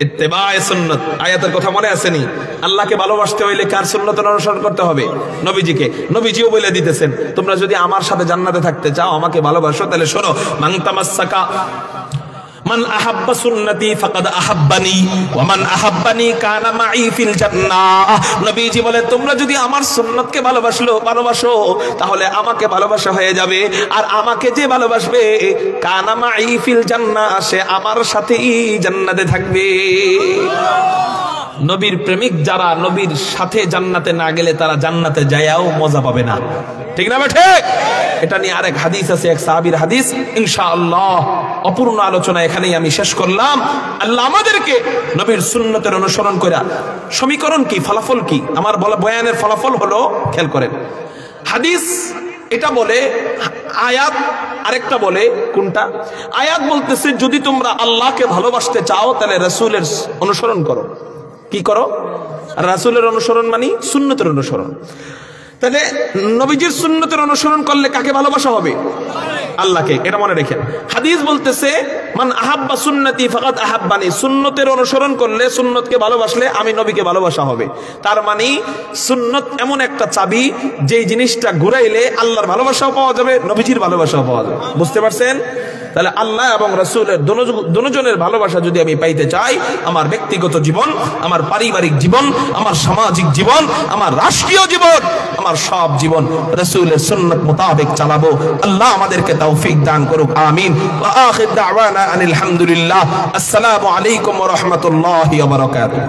ইত্তেবায়ে সুন্নাত আয়াতের কথা মনে আসেনি? আল্লাহকে ভালোবাসতে হইলে কার সুন্নতের অনুসরণ করতে হবে? নবীজিকে। নবীজিও বলে দিতেছেন, তোমরা যদি আমার সাথে জান্নাতে থাকতে চাও, আমাকে ভালোবাসো, তাহলে শোনো, মান তামাসসাকা মান আহাব্বা সুন্নতি ফাকাদ আহাব্বানি ওয়া মান আহাব্বানি কানা মাই ফিল জান্নাহ। নবীজি বলে, তোমরা যদি আমার সুন্নতকে ভালোবাসো, তাহলে আমাকে ভালোবাসা হয়ে যাবে, আর আমাকে যে ভালোবাসবে কানা মাই ফিল জান্নাহ, সে আমার সাথেই জান্নাতে থাকবে। নবীর প্রেমিক যারা নবীর সাথে জান্নাতে না গেলে তারা জান্নাতে যায়াও মজা পাবে না, ঠিক না বেঠে? এটা নিয়ে আরেক হাদিস আছে, এক সাহাবীর হাদিস। ইনশাআল্লাহ অপূর্ণ আলোচনা এখানেই আমি শেষ করলাম। আল্লাহ আমাদেরকে নবীর সুন্নতের অনুসরণ করে সমীকরণ কি, ফলাফল কি, আমার বলা বয়ানের ফলাফল হলো, খেয়াল করেন, হাদিস এটা বলে, আয়াত আরেকটা বলে। কোনটা? আয়াত বলতেছে যদি তোমরা আল্লাহকে ভালোবাসতে চাও তাহলে রাসূলের অনুসরণ করো। কি করো? রাসূলের অনুসরণ মানে সুন্নতের অনুসরণ। তাহলে নবীজির সুন্নতের অনুসরণ করলে কাকে ভালোবাসা হবে? আল্লাহকে। এটা মনে রেখেন। হাদিস বলতেছে মান আহাব্বা সুন্নতি ফাকাদ আহাব্বানি, সুন্নতের অনুসরণ করলে, সুন্নতকে ভালোবাসলে আমি নবীকে ভালোবাসা হবে। তার মানে সুন্নত এমন একটা চাবি, যেই জিনিসটা ঘুরাইলে আল্লাহর ভালোবাসাও পাওয়া যাবে, নবীজির ভালোবাসাও পাওয়া যাবে। বুঝতে পারছেন? তাহলে আল্লাহ এবং রাসূলের দুজনের ভালোবাসা যদি আমি পাইতে চাই, আমার ব্যক্তিগত জীবন, আমার পারিবারিক জীবন, আমার সামাজিক জীবন, আমার রাষ্ট্রীয় জীবন, আমার সব জীবন রাসূলের সুন্নাত মোতাবেক চালাবো। আল্লাহ আমাদেরকে তৌফিক দান করুক, আমিন। ওয়া আখির দাওয়ানা আনিল হামদুলিল্লাহ। আসসালামু আলাইকুম ওয়া রাহমাতুল্লাহি ওয়া বারাকাতুহু।